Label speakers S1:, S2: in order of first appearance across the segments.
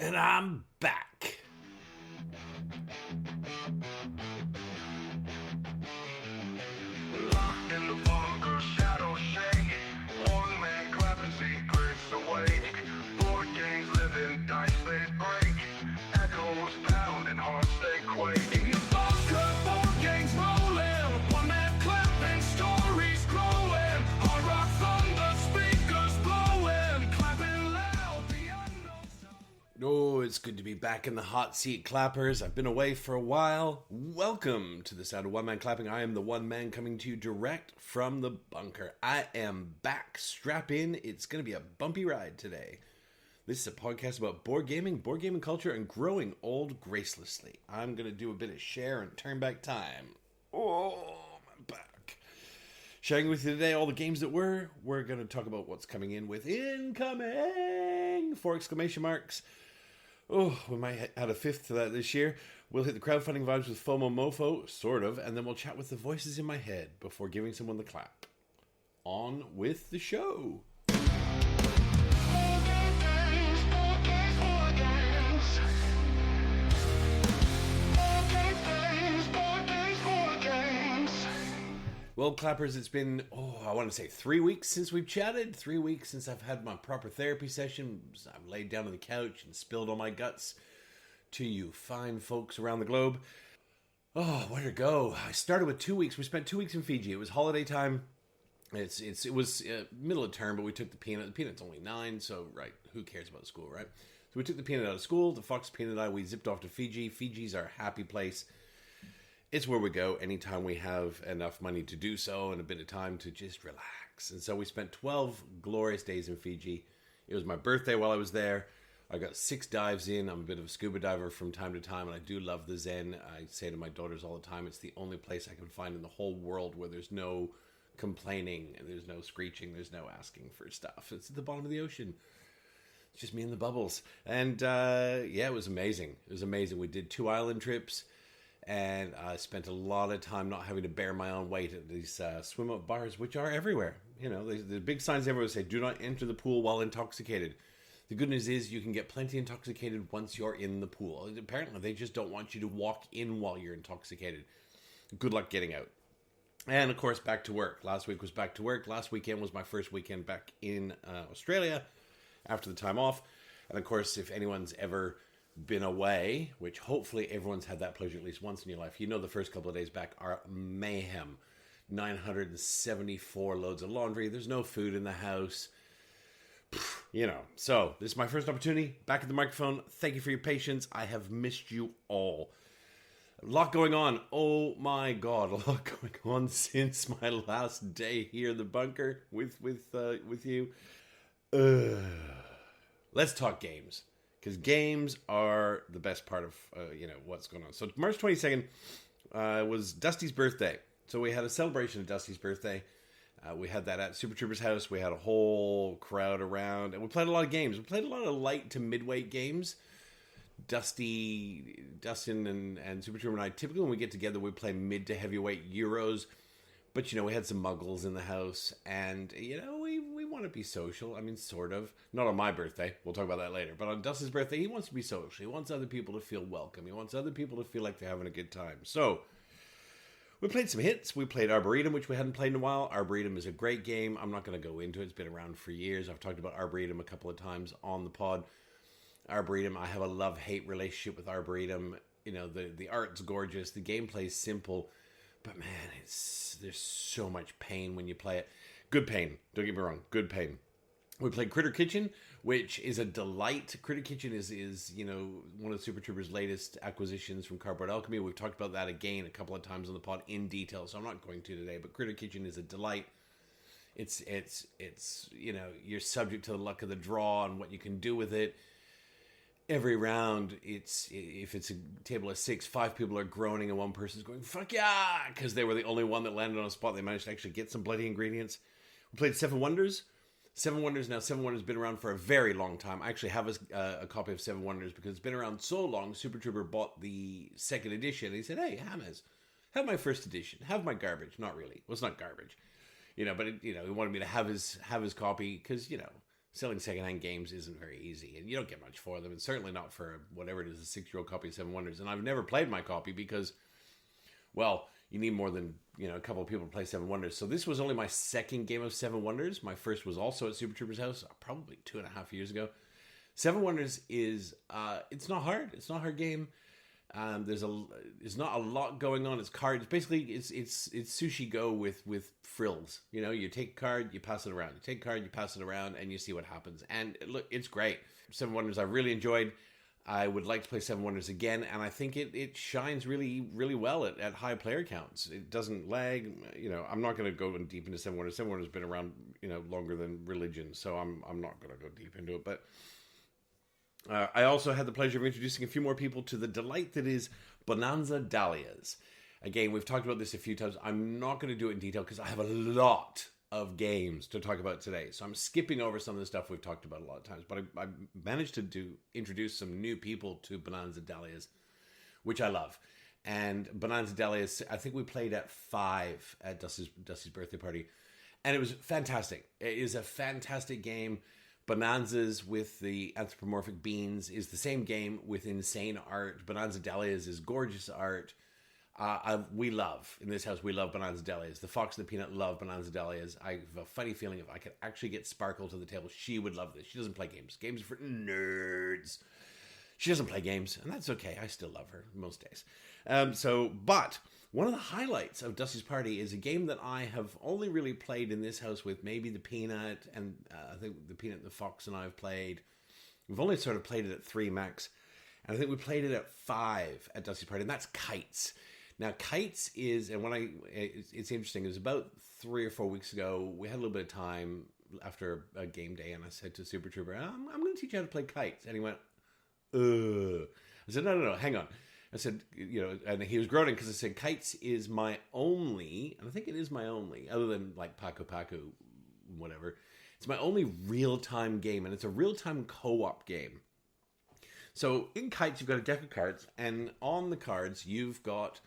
S1: And I'm back.
S2: Locked in the bunker, shadows shake. One man clapping secrets awake. Board games living, dice they break. Echoes pounding, hearts they quake. In the bunker, board games rolling. One man clapping, stories growing. Hard rock thunder, speakers blowing. Clapping loud, piano sound.
S1: Oh, it's good to be back in the hot seat, clappers. I've been away for a while. Welcome to the sound of one man clapping. I am the one man coming to you direct from the bunker. I am back. Strap in. It's going to be a bumpy ride today. This is a podcast about board gaming culture, and growing old gracelessly. I'm going to do a bit of share and turn back time. Oh, I'm back. Sharing with you today all the games that were. We're going to talk about what's coming in with incoming! 4 exclamation marks. Oh, we might add a fifth to that this year. We'll hit the crowdfunding vibes with FOMOMOFO, sort of, and then we'll chat with the voices in my head before giving someone the clap. On with the show. Well, clappers, it's been, I want to say 3 weeks since we've chatted. 3 weeks since I've had my proper therapy session. I've laid down on the couch and spilled all my guts to you fine folks around the globe. Oh, where to go? I started with 2 weeks. We spent 2 weeks in Fiji. It was holiday time. It was middle of term, but we took the peanut. The peanut's only 9, so, right, who cares about school, right? So we took the peanut out of school. The fox, peanut, and I, we zipped off to Fiji. Fiji's our happy place. It's where we go anytime we have enough money to do so and a bit of time to just relax. And so we spent 12 glorious days in Fiji. It was my birthday while I was there. I got 6 dives in. I'm a bit of a scuba diver from time to time, and I do love the Zen. I say to my daughters all the time, it's the only place I can find in the whole world where there's no complaining and there's no screeching, there's no asking for stuff. It's at the bottom of the ocean. It's just me and the bubbles. And it was amazing. It was amazing. We did 2 island trips. And I spent a lot of time not having to bear my own weight at these swim-up bars, which are everywhere. You know, the big signs everywhere say, do not enter the pool while intoxicated. The good news is you can get plenty intoxicated once you're in the pool. Apparently, they just don't want you to walk in while you're intoxicated. Good luck getting out. And, of course, back to work. Last week was back to work. Last weekend was my first weekend back in Australia after the time off. And, of course, if anyone's ever been away, which hopefully everyone's had that pleasure at least once in your life, you know the first couple of days back are mayhem. 974 loads of laundry. There's no food in the house. You know, so this is my first opportunity back at the microphone. Thank you for your patience. I have missed you all. A lot going on. Oh my God, a lot going on since my last day here in the bunker with you. Let's talk games. Because games are the best part of, what's going on. So March 22nd was Dusty's birthday. So we had a celebration of Dusty's birthday. We had that at Super Trooper's house. We had a whole crowd around. And we played a lot of games. We played a lot of light to midweight games. Dustin, and Super Trooper and I, typically when we get together, we play mid to heavyweight Euros. But, we had some muggles in the house, and, we want to be social. I mean, sort of. Not on my birthday. We'll talk about that later. But on Dustin's birthday, he wants to be social. He wants other people to feel welcome. He wants other people to feel like they're having a good time. So, we played some hits. We played Arboretum, which we hadn't played in a while. Arboretum is a great game. I'm not going to go into it. It's been around for years. I've talked about Arboretum a couple of times on the pod. Arboretum, I have a love-hate relationship with Arboretum. The art's gorgeous. The gameplay's simple. But man, there's so much pain when you play it. Good pain. Don't get me wrong. Good pain. We played Critter Kitchen, which is a delight. Critter Kitchen is one of Super Trooper's latest acquisitions from Cardboard Alchemy. We've talked about that again a couple of times on the pod in detail, so I'm not going to today. But Critter Kitchen is a delight. It's you're subject to the luck of the draw and what you can do with it. Every round, if it's a table of 6, 5 people are groaning and one person's going, fuck yeah, because they were the only one that landed on a spot. They managed to actually get some bloody ingredients. We played Seven Wonders. Seven Wonders has been around for a very long time. I actually have a copy of Seven Wonders because it's been around so long. Super Trooper bought the second edition. He said, hey, Hammers, have my first edition. Have my garbage. Not really. Well, it's not garbage. But he wanted me to have his copy because, selling secondhand games isn't very easy, and you don't get much for them, and certainly not for whatever it is, a 6-year-old copy of Seven Wonders. And I've never played my copy because, well, you need more than a couple of people to play Seven Wonders. So this was only my second game of Seven Wonders. My first was also at Super Trooper's house, probably 2.5 years ago. Seven Wonders is it's not hard. It's not a hard game. There's not a lot going on. It's cards. Basically, it's Sushi Go with frills. You take a card, you pass it around. You take a card, you pass it around, and you see what happens. And look, it's great. Seven Wonders I really enjoyed. I would like to play Seven Wonders again, and I think it shines really, really well at high player counts. It doesn't lag. I'm not going to go deep into Seven Wonders. Seven Wonders has been around, longer than religion, so I'm not going to go deep into it. But I also had the pleasure of introducing a few more people to the delight that is Bonanza Dahlias. Again, we've talked about this a few times. I'm not going to do it in detail because I have a lot of games to talk about today. So I'm skipping over some of the stuff we've talked about a lot of times. But I managed to introduce some new people to Bonanza Dahlias, which I love. And Bonanza Dahlias, I think we played at 5 at Dusty's birthday party. And it was fantastic. It is a fantastic game. Bonanzas with the anthropomorphic beans is the same game with insane art. Bonanza Dahlias is gorgeous art. We love Bonanza Dahlias. The Fox and the Peanut love Bonanza Dahlias. I have a funny feeling if I could actually get Sparkle to the table, she would love this. She doesn't play games. Games are for nerds. She doesn't play games, and that's okay. I still love her most days. But one of the highlights of Dusty's Party is a game that I have only really played in this house with maybe the Peanut, and I think the Peanut and the Fox and I have played. We've only sort of played it at 3 max, and I think we played it at 5 at Dusty's Party, and that's Kites. Now, Kites is, and it's interesting, it was about 3 or 4 weeks ago, we had a little bit of time after a game day, and I said to Super Trooper, I'm going to teach you how to play Kites. And he went, ugh. I said, no, hang on. I said, and he was groaning because I said, Kites is my only, and I think it is my only, other than like Paco Paco, whatever, it's my only real-time game, and it's a real-time co-op game. So in Kites, you've got a deck of cards, and on the cards, you've got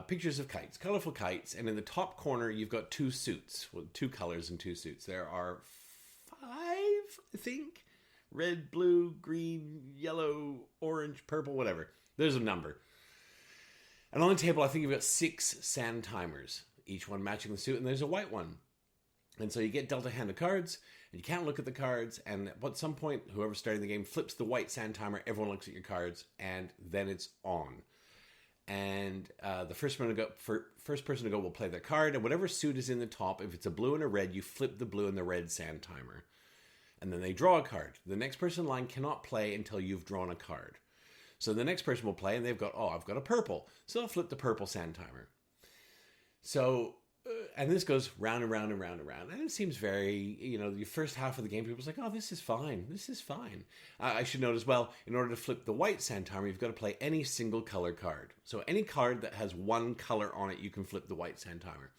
S1: pictures of kites, colorful kites, and in the top corner, you've got 2 suits, 2 colors and 2 suits. There are 5, I think, red, blue, green, yellow, orange, purple, whatever. There's a number. And on the table, I think you've got 6 sand timers, each one matching the suit, and there's a white one. And so you get dealt a hand of cards, and you can't look at the cards, and at some point, whoever's starting the game flips the white sand timer, everyone looks at your cards, and then it's on. And the first person to go will play their card, and whatever suit is in the top, if it's a blue and a red, you flip the blue and the red sand timer. And then they draw a card. The next person in line cannot play until you've drawn a card. So the next person will play, and they've got, I've got a purple. So they'll flip the purple sand timer. So, and this goes round and round and round and round. And it seems very, the first half of the game, people's like, this is fine. This is fine. I should note as well, in order to flip the white sand timer, you've got to play any single color card. So any card that has one color on it, you can flip the white sand timer.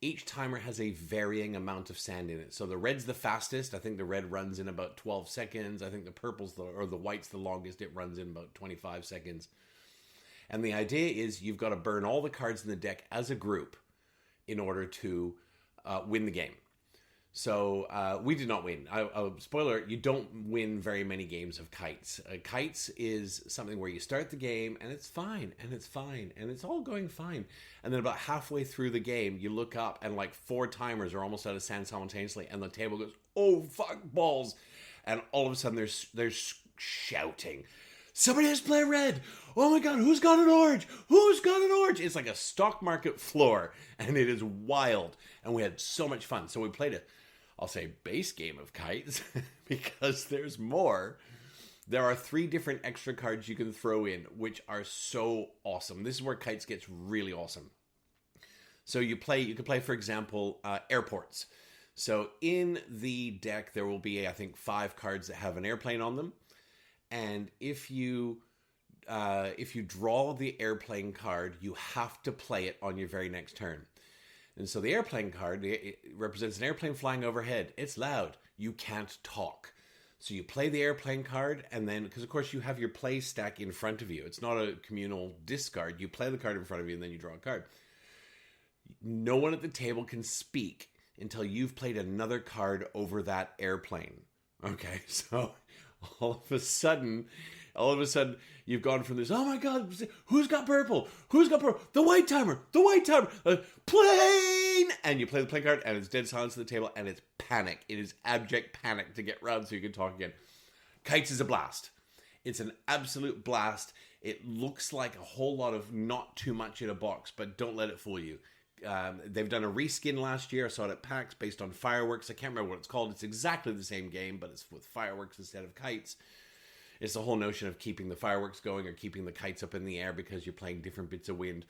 S1: Each timer has a varying amount of sand in it. So the red's the fastest. I think the red runs in about 12 seconds. I think the the white's the longest. It runs in about 25 seconds. And the idea is you've got to burn all the cards in the deck as a group in order to win the game. So we did not win. Spoiler, you don't win very many games of Kites. Kites is something where you start the game and it's fine, and it's fine, and it's all going fine. And then about halfway through the game, you look up and like 4 timers are almost out of sand simultaneously, and the table goes, oh, fuck balls. And all of a sudden there's shouting. Somebody has to play red. Oh my God, who's got an orange? Who's got an orange? It's like a stock market floor, and it is wild. And we had so much fun. So we played I'll say base game of Kites because there's more. There are 3 different extra cards you can throw in, which are so awesome. This is where Kites gets really awesome. So you can play, for example, airports. So in the deck, there will be, I think, 5 cards that have an airplane on them. And if you draw the airplane card, you have to play it on your very next turn. And so the airplane card, it represents an airplane flying overhead. It's loud. You can't talk. So you play the airplane card, and then, because of course you have your play stack in front of you. It's not a communal discard. You play the card in front of you, and then you draw a card. No one at the table can speak until you've played another card over that airplane. Okay, so all of a sudden, you've gone from this, oh my god, who's got purple? Who's got purple? The white timer! The white timer! Plane! And you play the plane card, and it's dead silence at the table, and it's panic. It is abject panic to get round so you can talk again. Kites is a blast. It's an absolute blast. It looks like a whole lot of not too much in a box, but don't let it fool you. They've done a reskin last year. I saw it at PAX based on fireworks. I can't remember what it's called. It's exactly the same game, but it's with fireworks instead of kites. It's the whole notion of keeping the fireworks going or keeping the kites up in the air because you're playing different bits of wind.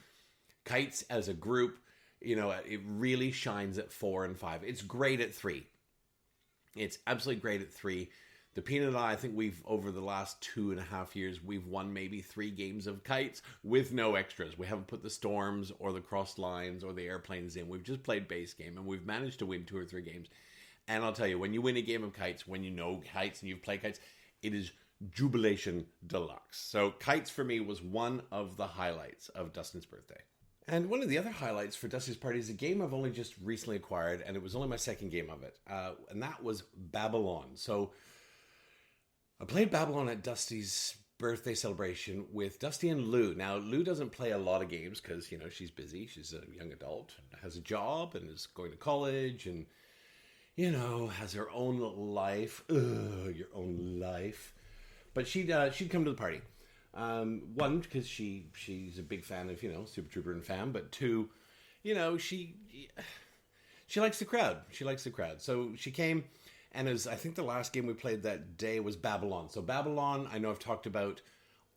S1: Kites as a group, it really shines at 4 and 5. It's great at 3. It's absolutely great at 3. The Peanut and I think we've, over the last 2.5 years, we've won maybe 3 games of kites with no extras. We haven't put the storms or the cross lines or the airplanes in. We've just played base game, and we've managed to win 2 or 3 games. And I'll tell you, when you win a game of kites, when you know kites and you've played kites, it is jubilation deluxe. So kites for me was one of the highlights of Dustin's birthday. And one of the other highlights for Dusty's party is a game I've only just recently acquired, and it was only my second game of it. And that was Babylon. So I played Babylon at Dusty's birthday celebration with Dusty and Lou. Now, Lou doesn't play a lot of games because, she's busy. She's a young adult, has a job, and is going to college, and, has her own life. Ugh, your own life. But she'd come to the party. One, because she's a big fan of, Super Trooper and fam. But 2, she likes the crowd. She likes the crowd. So she came. And I think the last game we played that day was Babylon. So Babylon, I know I've talked about,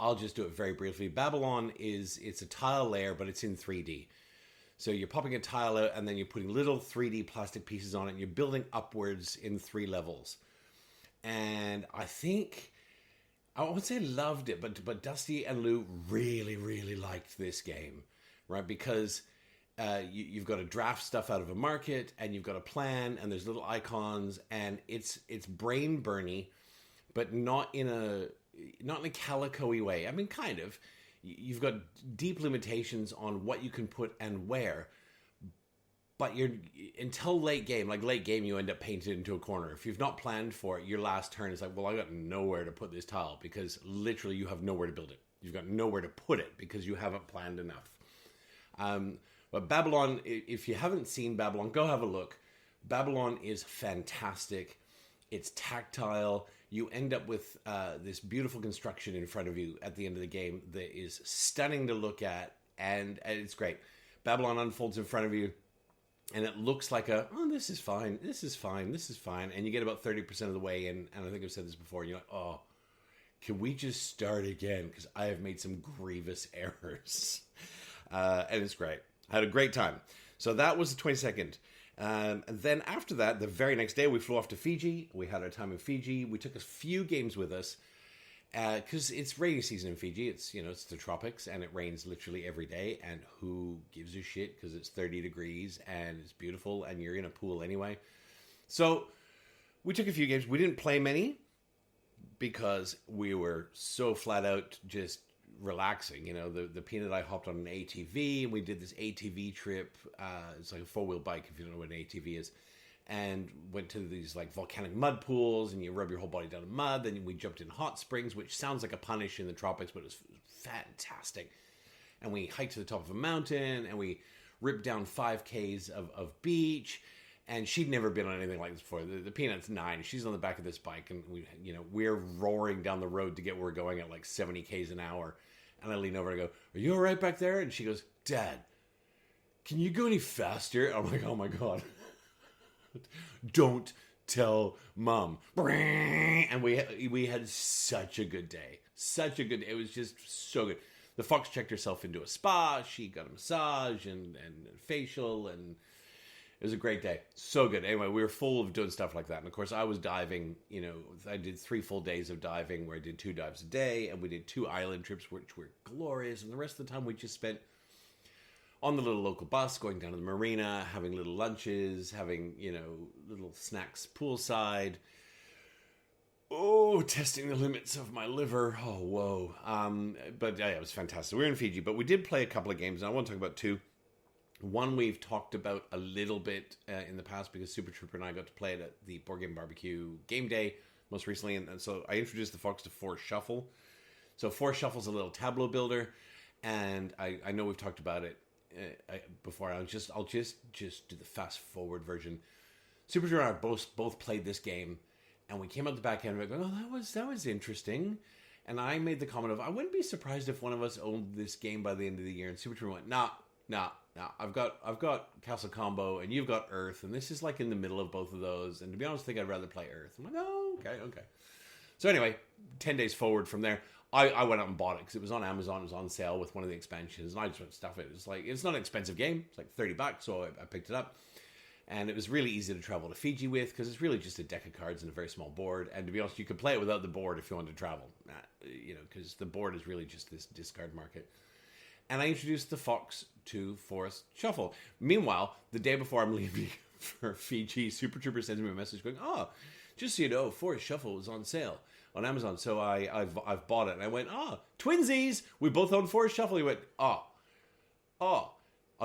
S1: I'll just do it very briefly. Babylon it's a tile layer, but it's in 3D. So you're popping a tile out, and then you're putting little 3D plastic pieces on it, and you're building upwards in 3 levels. And I think, I won't say loved it, but Dusty and Lou really, really liked this game, right? Because you've got to draft stuff out of a market, and you've got a plan, and there's little icons, and it's brain burny, but not in a calico-y way. I mean, kind of. You've got deep limitations on what you can put and where, but until late game, you end up painted into a corner. If you've not planned for it, your last turn is like, well, I got nowhere to put this tile, because literally you have nowhere to build it. You've got nowhere to put it because you haven't planned enough. But Babylon, if you haven't seen Babylon, go have a look. Babylon is fantastic. It's tactile. You end up with this beautiful construction in front of you at the end of the game that is stunning to look at, and it's great. Babylon unfolds in front of you, and it looks like this is fine, this is fine, this is fine. And you get about 30% of the way in, and I think I've said this before, and you're like, oh, can we just start again? Because I have made some grievous errors. And it's great. I had a great time. So that was the 22nd. And then after that, the very next day, we flew off to Fiji. We had our time in Fiji. We took a few games with us because it's rainy season in Fiji. It's, it's the tropics, and it rains literally every day. And who gives a shit, because it's 30 degrees and it's beautiful and you're in a pool anyway. So we took a few games. We didn't play many because we were so flat out just relaxing. The Peanut and I hopped on an ATV, and we did this ATV trip. It's like a 4-wheel bike, if you don't know what an ATV is, and went to these like volcanic mud pools, and you rub your whole body down in mud. Then we jumped in hot springs, which sounds like a punish in the tropics, but it was fantastic. And we hiked to the top of a mountain, and we ripped down 5Ks of beach. And she'd never been on anything like this before. The Peanut's 9. She's on the back of this bike, and we're roaring down the road to get where we're going at like 70 Ks an hour. And I lean over and I go, "Are you all right back there?" And she goes, "Dad, can you go any faster?" I'm like, "Oh my God." Don't tell Mom. And we had such a good day. Such a good day. It was just so good. The fox checked herself into a spa. She got a massage and facial, and it was a great day. So good. Anyway, we were full of doing stuff like that. And of course, I was diving. I did 3 full days of diving where I did 2 dives a day. And we did 2 island trips, which were glorious. And the rest of the time, we just spent on the little local bus, going down to the marina, having little lunches, having, little snacks poolside. Oh, testing the limits of my liver. Oh, whoa. But yeah, it was fantastic. We were in Fiji, but we did play a couple of games. And I want to talk about 2. One we've talked about a little bit in the past, because Super Trooper and I got to play it at the Board Game Barbecue game day most recently, and so I introduced the Fox to Force Shuffle. So Force Shuffle's a little tableau builder, and I know we've talked about it before. I'll just do the fast forward version. Super Drew and I both played this game, and we came out the back end and going, oh, that was interesting. And I made the comment of, I wouldn't be surprised if one of us owned this game by the end of the year. And Super Drew went, nah. I've got Castle Combo, and you've got Earth, and this is like in the middle of both of those. And to be honest, I think I'd rather play Earth. I'm like, oh, okay. So anyway, 10 days forward from there, I went out and bought it because it was on Amazon. It was on sale with one of the expansions, and I just went to stuff it. It's not an expensive game. It's like $30, so I picked it up. And it was really easy to travel to Fiji with because it's really just a deck of cards and a very small board. And to be honest, you could play it without the board if you wanted to travel, because the board is really just this discard market. And I introduced the Fox to Force Shuffle. Meanwhile, the day before I'm leaving for Fiji, Super Trooper sends me a message going, just so you know, Force Shuffle is on sale on Amazon. So I've bought it. And I went, twinsies! We both own Force Shuffle. He went, I'll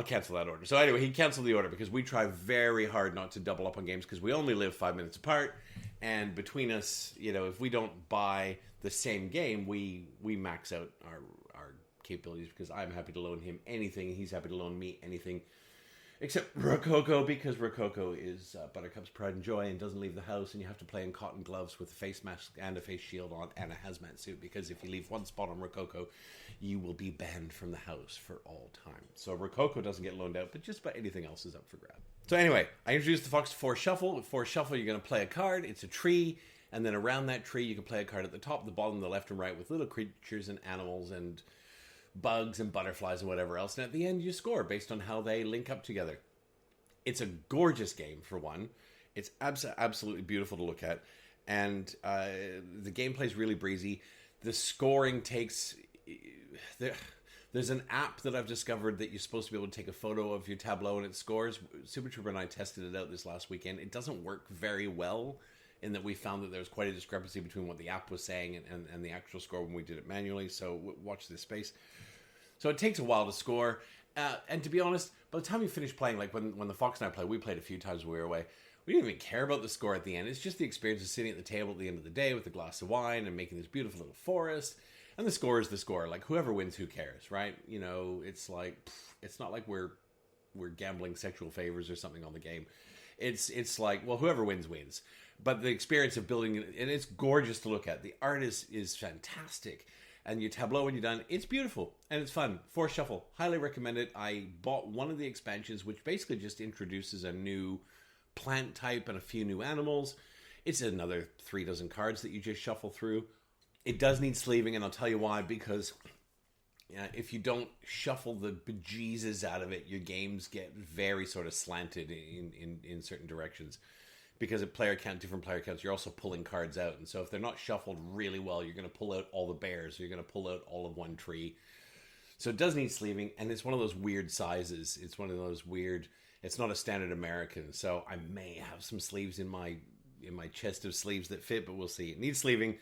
S1: cancel that order. So anyway, he canceled the order because we try very hard not to double up on games because we only live 5 minutes apart. And between us, if we don't buy the same game, we max out our capabilities because I'm happy to loan him anything. He's happy to loan me anything except Rococo because Rococo is Buttercup's pride and joy and doesn't leave the house, and you have to play in cotton gloves with a face mask and a face shield on and a hazmat suit because if you leave one spot on Rococo, you will be banned from the house for all time. So Rococo doesn't get loaned out, but just about anything else is up for grab. So anyway, I introduced the Fox to Force Shuffle. With Force Shuffle, you're going to play a card. It's a tree, and then around that tree, you can play a card at the top, the bottom, the left, and right with little creatures and animals and bugs and butterflies and whatever else. And at the end, you score based on how they link up together. It's a gorgeous game, for one. It's absolutely beautiful to look at. And the gameplay is really breezy. The scoring takes... There's an app that I've discovered that you're supposed to be able to take a photo of your tableau and it scores. Super Trooper and I tested it out this last weekend. It doesn't work very well in that we found that there was quite a discrepancy between what the app was saying and the actual score when we did it manually. So watch this space. So it takes a while to score. And to be honest, by the time you finish playing, like when the Fox and I played, we played a few times when we were away. We didn't even care about the score at the end. It's just the experience of sitting at the table at the end of the day with a glass of wine and making this beautiful little forest. And the score is the score. Like, whoever wins, who cares, right? It's like, it's not like we're gambling sexual favors or something on the game. It's like, well, whoever wins, wins. But the experience of building it, and it's gorgeous to look at. The art is fantastic. And your tableau when you're done, it's beautiful. And it's fun. Force Shuffle, highly recommend it. I bought one of the expansions, which basically just introduces a new plant type and a few new animals. It's another 3 dozen cards that you just shuffle through. It does need sleeving, and I'll tell you why, because if you don't shuffle the bejesus out of it, your games get very sort of slanted in certain directions. Because at different player counts, you're also pulling cards out. And so if they're not shuffled really well, you're going to pull out all the bears, or you're going to pull out all of one tree. So it does need sleeving, and it's one of those weird sizes. It's one of those weird, it's not a standard American. So I may have some sleeves in my chest of sleeves that fit, but we'll see. It needs sleeving.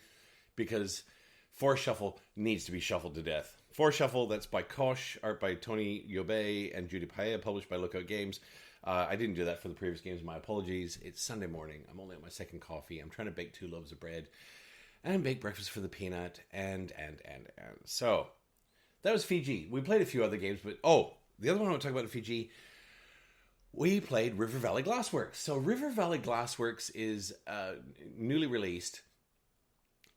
S1: Because Force Shuffle needs to be shuffled to death. Force Shuffle, that's by Kosh, art by Tony Yobe and Judy Paella, published by Lookout Games. I didn't do that for the previous games, my apologies. It's Sunday morning, I'm only at my second coffee, I'm trying to bake 2 loaves of bread, and bake breakfast for the peanut, and. So, that was Fiji. We played a few other games, but, the other one I want to talk about in Fiji, we played River Valley Glassworks. So, River Valley Glassworks is newly released.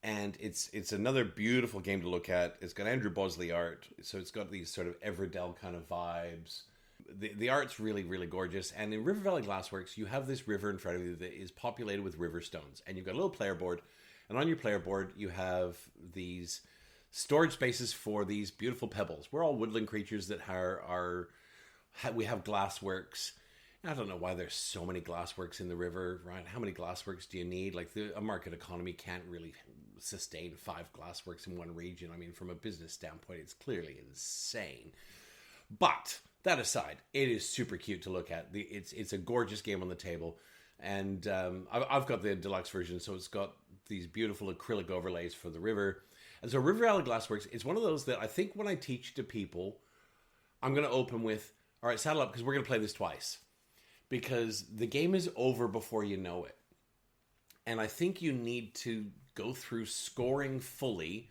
S1: And it's another beautiful game to look at. It's got Andrew Bosley art, so it's got these sort of Everdell kind of vibes. The art's really, really gorgeous. And in River Valley Glassworks, you have this river in front of you that is populated with river stones. And you've got a little player board. And on your player board, you have these storage spaces for these beautiful pebbles. We're all woodland creatures that we have glassworks. I don't know why there's so many glassworks in the river, right? How many glassworks do you need? Like, a market economy can't really sustain 5 glassworks in one region. I mean, from a business standpoint, it's clearly insane. But that aside, it is super cute to look at. It's a gorgeous game on the table. And I've got the deluxe version, so it's got these beautiful acrylic overlays for the river. And so River Valley Glassworks, it's one of those that I think when I teach to people, I'm going to open with, all right, saddle up, because we're going to play this twice. Because the game is over before you know it. And I think you need to go through scoring fully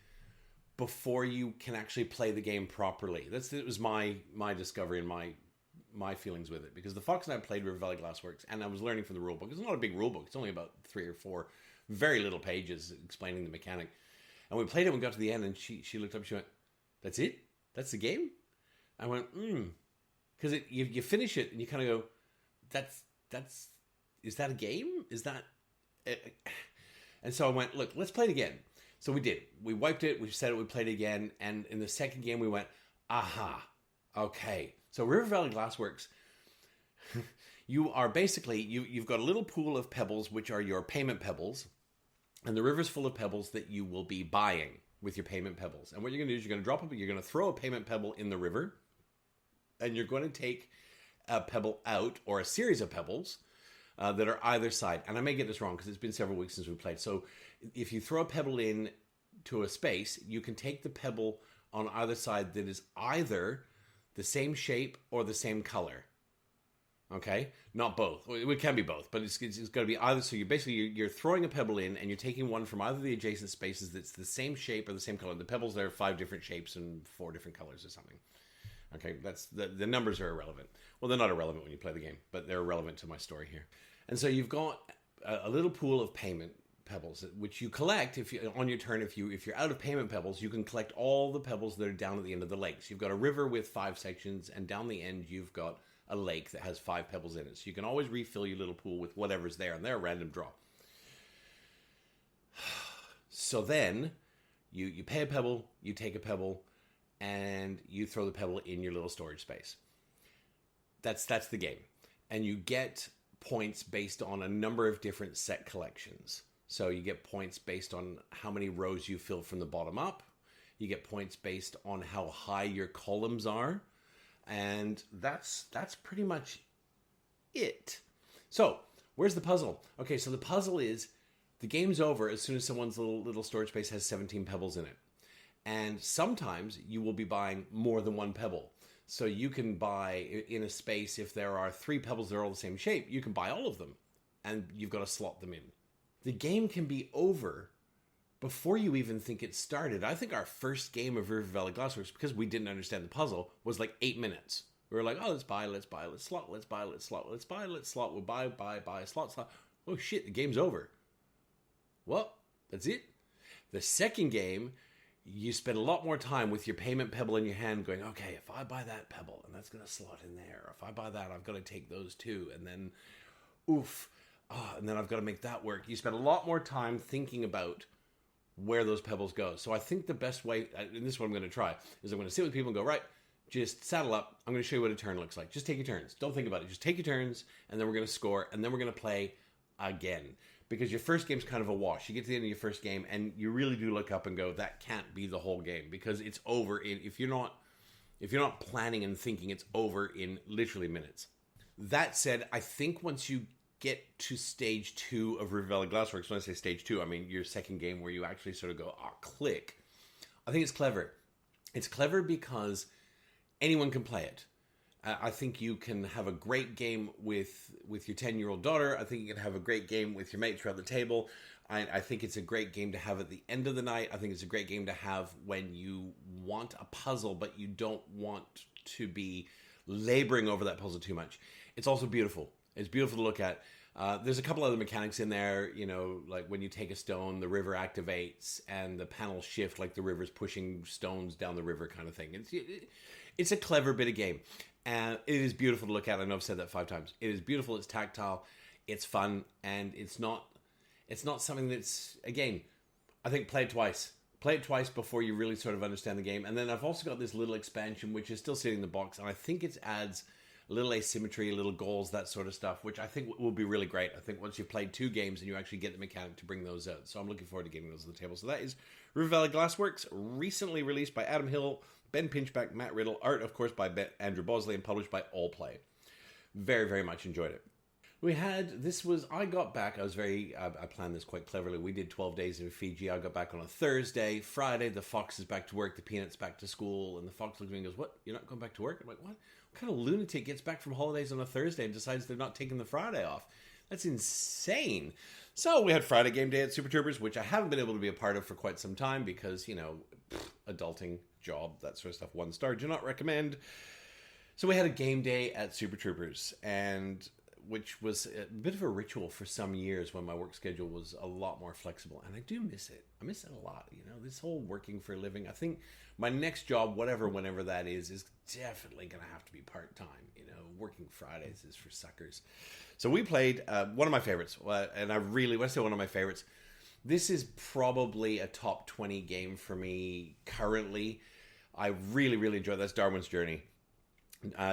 S1: before you can actually play the game properly. It was my discovery and my feelings with it. Because the Fox and I played River Valley Glassworks, and I was learning from the rule book. It's not a big rule book. It's only about 3 or 4 very little pages explaining the mechanic. And we played it and we got to the end, and she looked up and she went, "That's it? That's the game?" I went, Because you finish it and you kind of go, is that a game? Is that... And so I went, look, let's play it again. So we did. We wiped it. We said it. We played it again. And in the second game, we went, aha, okay. So River Valley Glassworks, you are basically, you've got a little pool of pebbles, which are your payment pebbles. And the river's full of pebbles that you will be buying with your payment pebbles. And what you're going to do is you're going to drop them. You're going to throw a payment pebble in the river. And you're going to take a pebble out, or a series of pebbles, that are either side. And I may get this wrong because it's been several weeks since we played. So if you throw a pebble in to a space, you can take the pebble on either side that is either the same shape or the same color. Okay? Not both. It can be both, but it's got to be either. So you're throwing a pebble in and you're taking one from either the adjacent spaces that's the same shape or the same color. The pebbles there are 5 different shapes and 4 different colors or something. Okay, that's the numbers are irrelevant. Well, they're not irrelevant when you play the game, but they're relevant to my story here. And so you've got a little pool of payment pebbles, which you collect on your turn. If you're out of payment pebbles, you can collect all the pebbles that are down at the end of the lake. So you've got a river with 5 sections, and down the end you've got a lake that has 5 pebbles in it. So you can always refill your little pool with whatever's there, and they're a random draw. So then you pay a pebble, you take a pebble, and you throw the pebble in your little storage space. That's the game. And you get points based on a number of different set collections. So you get points based on how many rows you fill from the bottom up. You get points based on how high your columns are. And that's pretty much it. So, where's the puzzle? Okay, so the puzzle is the game's over as soon as someone's little storage space has 17 pebbles in it. And sometimes you will be buying more than 1 pebble. So you can buy in a space, if there are 3 pebbles that are all the same shape, you can buy all of them. And you've got to slot them in. The game can be over before you even think it started. I think our first game of River Valley Glassworks, because we didn't understand the puzzle, was like 8 minutes. We were like, oh, let's buy, let's slot, let's buy, let's slot, let's buy, let's slot, we'll buy, slot. Oh shit, the game's over. Well, that's it. The second game, you spend a lot more time with your payment pebble in your hand going, okay, if I buy that pebble, and that's going to slot in there. Or if I buy that, I've got to take those too. And then, and then I've got to make that work. You spend a lot more time thinking about where those pebbles go. So I think the best way, and this is what I'm going to try, is I'm going to sit with people and go, right, just saddle up. I'm going to show you what a turn looks like. Just take your turns. Don't think about it. Just take your turns, and then we're going to score, and then we're going to play again. Because your first game's kind of a wash. You get to the end of your first game, and you really do look up and go, that can't be the whole game. Because it's over if you're not planning and thinking, it's over in literally minutes. That said, I think once you get to stage 2 of River Valley Glassworks, when I say stage 2, I mean your second game where you actually sort of go, click. I think it's clever. It's clever because anyone can play it. I think you can have a great game with your 10-year-old daughter. I think you can have a great game with your mates around the table. I think it's a great game to have at the end of the night. I think it's a great game to have when you want a puzzle, but you don't want to be laboring over that puzzle too much. It's also beautiful. It's beautiful to look at. There's a couple other mechanics in there, like when you take a stone, the river activates and the panels shift like the river's pushing stones down the river kind of thing. It's a clever bit of game. And it is beautiful to look at. I know I've said that 5 times. It is beautiful, it's tactile, it's fun, and it's not something that's, again, I think play it twice. Play it twice before you really sort of understand the game. And then I've also got this little expansion, which is still sitting in the box, and I think it adds a little asymmetry, a little goals, that sort of stuff, which I think will be really great. I think once you've played 2 games and you actually get the mechanic to bring those out. So I'm looking forward to getting those on the table. So that is River Valley Glassworks, recently released by Adam Hill, Ben Pinchback, Matt Riddle, art, of course, by Andrew Bosley, and published by All Play. Very, very much enjoyed it. I got back, I planned this quite cleverly. We did 12 days in Fiji. I got back on a Thursday. Friday, the Fox is back to work, the Peanut's back to school, and the Fox looks at me and goes, what, you're not going back to work? I'm like, what? What kind of lunatic gets back from holidays on a Thursday and decides they're not taking the Friday off? That's insane. So we had Friday game day at Super Troopers, which I haven't been able to be a part of for quite some time because, adulting, job, that sort of stuff. 1 star, do not recommend. So we had a game day at Super Troopers, and which was a bit of a ritual for some years when my work schedule was a lot more flexible. And I do miss it. I miss it a lot. This whole working for a living. I think my next job, whenever that is definitely going to have to be part-time. Working Fridays is for suckers. So we played one of my favorites. And when I say one of my favorites, this is probably a top 20 game for me currently. I really, really enjoy that's Darwin's Journey.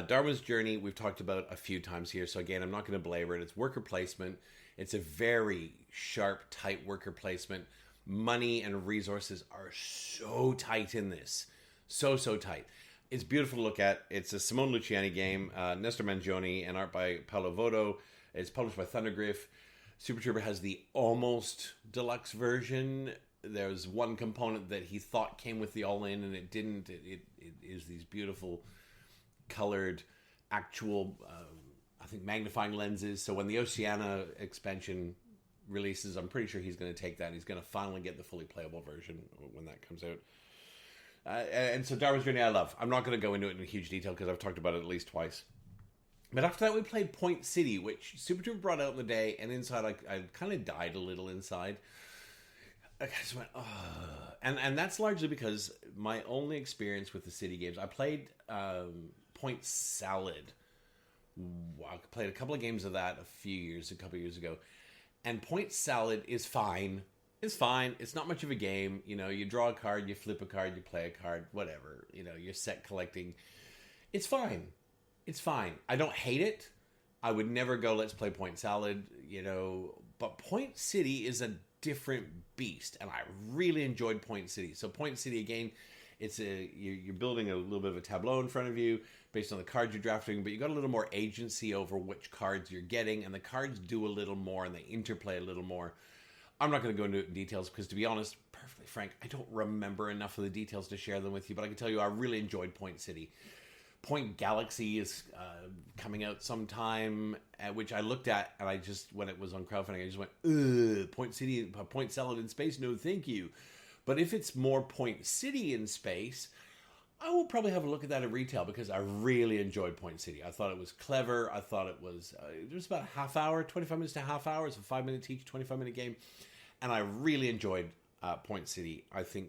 S1: Darwin's Journey, we've talked about a few times here. So again, I'm not going to belabor it. It's worker placement. It's a very sharp, tight worker placement. Money and resources are so tight in this. So tight. It's beautiful to look at. It's a Simone Luciani game. Nestor Mangione and art by Paolo Voto. It's published by Thundergriff. Super Trooper has the almost deluxe version. There's one component that he thought came with the all-in and it didn't. It is these beautiful colored actual I think magnifying lenses. So when the Oceania expansion releases, I'm pretty sure he's going to take that and he's going to finally get the fully playable version when that comes out. And so Darwin's Journey I love. I'm not going to go into it in huge detail because I've talked about it at least twice. But after that we played Point City, which Super Trooper brought out in the day, and inside I kind of died a little inside. I just went, oh. And that's largely because my only experience with the city games, I played Point Salad. I played a couple of games of that a couple of years ago. And Point Salad is fine. It's fine. It's not much of a game. You draw a card, you flip a card, you play a card, whatever. You're set collecting. It's fine. It's fine. I don't hate it. I would never go, let's play Point Salad, But Point City is a different beast. And I really enjoyed Point City. So Point City, again, you're building a little bit of a tableau in front of you based on the cards you're drafting, but you got a little more agency over which cards you're getting, and the cards do a little more and they interplay a little more. I'm not going to go into details because, to be honest, perfectly frank, I don't remember enough of the details to share them with you, but I can tell you I really enjoyed Point City. Point Galaxy is coming out sometime, which I looked at, and I just, when it was on crowdfunding, I just went, ugh, Point City, Point Salad in space, no thank you. But if it's more Point City in space, I will probably have a look at that at retail because I really enjoyed Point City. I thought it was clever. I thought it was about a half hour, 25 minutes to a half hour. It's a 5 minute each, 25-minute game. And I really enjoyed Point City. I think,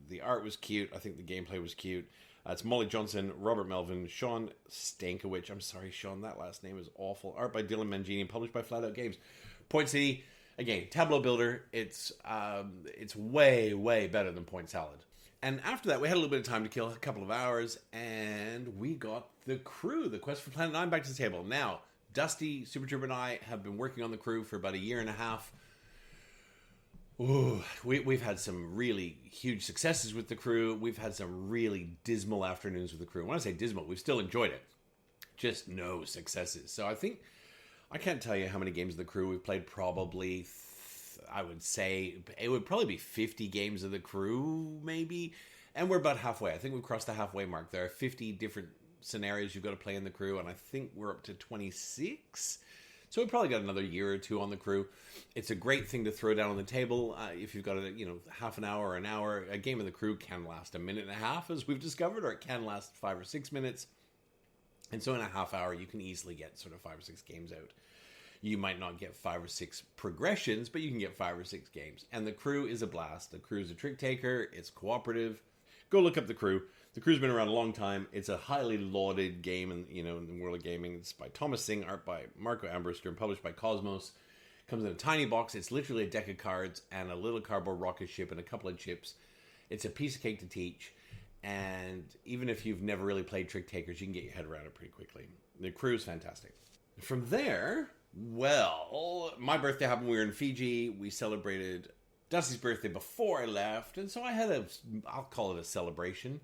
S1: the art was cute. I think the gameplay was cute. It's Molly Johnson, Robert Melvin, Sean Stankiewicz. I'm sorry, Sean, that last name is awful. Art by Dylan Mangini, published by Flat Out Games. Point City, again, tableau builder. It's way, way better than Point Salad. And after that, we had a little bit of time to kill, a couple of hours, and we got the crew, the Quest for Planet 9, back to the table. Now, Dusty, Super Trooper, and I have been working on the crew for about a year and a half. Ooh, we've had some really huge successes with the crew. We've had some really dismal afternoons with the crew. When I say dismal, we've still enjoyed it. Just no successes. So I can't tell you how many games of the crew we've played. Probably, I would say it would probably be 50 games of the crew, maybe. And we're about halfway. I think we've crossed the halfway mark. There are 50 different scenarios you've got to play in the crew, and I think we're up to 26. So we probably got another year or two on the crew. It's a great thing to throw down on the table if you've got half an hour or an hour. A game of the crew can last a minute and a half, as we've discovered, or it can last 5 or 6 minutes. And so in a half hour, you can easily get sort of 5 or 6 games out. You might not get 5 or 6 progressions, but you can get 5 or 6 games. And the crew is a blast. The crew is a trick taker. It's cooperative. Go look up the crew. The crew's been around a long time. It's a highly lauded game in the world of gaming. It's by Thomas Singh, art by Marco Ambrister, and published by Cosmos. Comes in a tiny box. It's literally a deck of cards and a little cardboard rocket ship and a couple of chips. It's a piece of cake to teach. And even if you've never really played trick takers, you can get your head around it pretty quickly. The crew is fantastic. From there, well, my birthday happened. We were in Fiji. We celebrated Dusty's birthday before I left. And so I had I'll call it a celebration.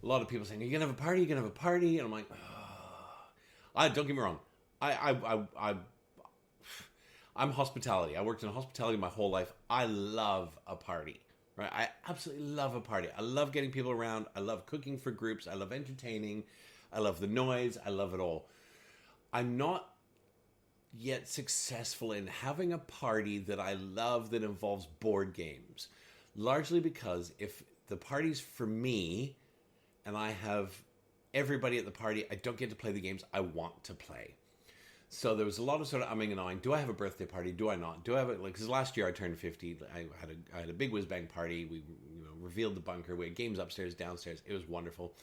S1: A lot of people saying, "Are you gonna have a party? Are you gonna have a party?" And I'm like, don't get me wrong. I'm hospitality. I worked in hospitality my whole life. I love a party, right? I absolutely love a party. I love getting people around. I love cooking for groups. I love entertaining. I love the noise. I love it all. I'm not yet successful in having a party that I love that involves board games. Largely because if the party's for me and I have everybody at the party, I don't get to play the games I want to play. So there was a lot of sort of umming and ahhing. Do I have a birthday party? Do I not? Do I have it? Like, because last year I turned 50. I had a big whiz bang party. We revealed the bunker. We had games upstairs, downstairs. It was wonderful.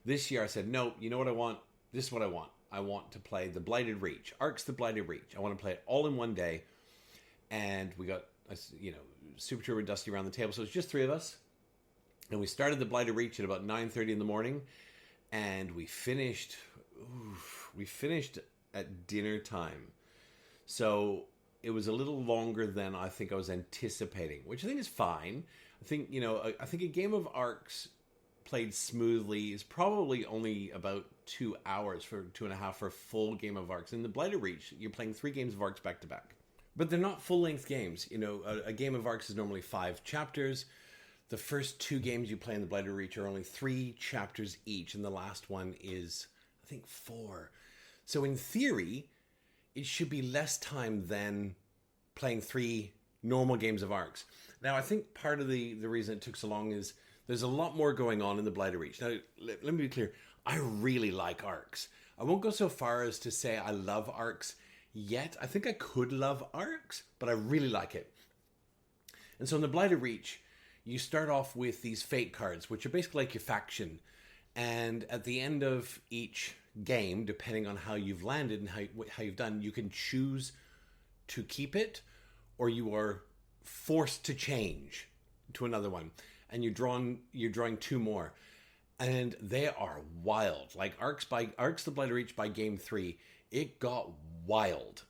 S1: This year I said, no, you know what I want? This is what I want. I want to play the Blighted Reach. Ark's the Blighted Reach. I want to play it all in one day. And we got, Super Trooper and Dusty around the table. So it's just three of us. And we started the Blighted Reach at about 9:30 in the morning. And we finished at dinner time. So it was a little longer than I think I was anticipating, which I think is fine. I think, I think a game of Arcs played smoothly is probably only about 2 hours for 2.5 for a full game of Arcs. In the Blighted Reach, you're playing 3 games of Arcs back to back. But they're not full-length games. A game of Arcs is normally 5 chapters. The first 2 games you play in the Blighted Reach are only 3 chapters each, and the last one is, I think, 4. So in theory, it should be less time than playing 3 normal games of Arcs. Now, I think part of the reason it took so long is there's a lot more going on in the Blighted Reach. Now, let me be clear. I really like Arcs. I won't go so far as to say I love Arcs yet. I think I could love Arcs, but I really like it. And so in the Blighted Reach, you start off with these fate cards, which are basically like your faction. And at the end of each game, depending on how you've landed and how you've done, you can choose to keep it, or you are forced to change to another one. And you're drawing 2 more. And they are wild. Like Arcs the Blighted Reach by game 3, it got wild.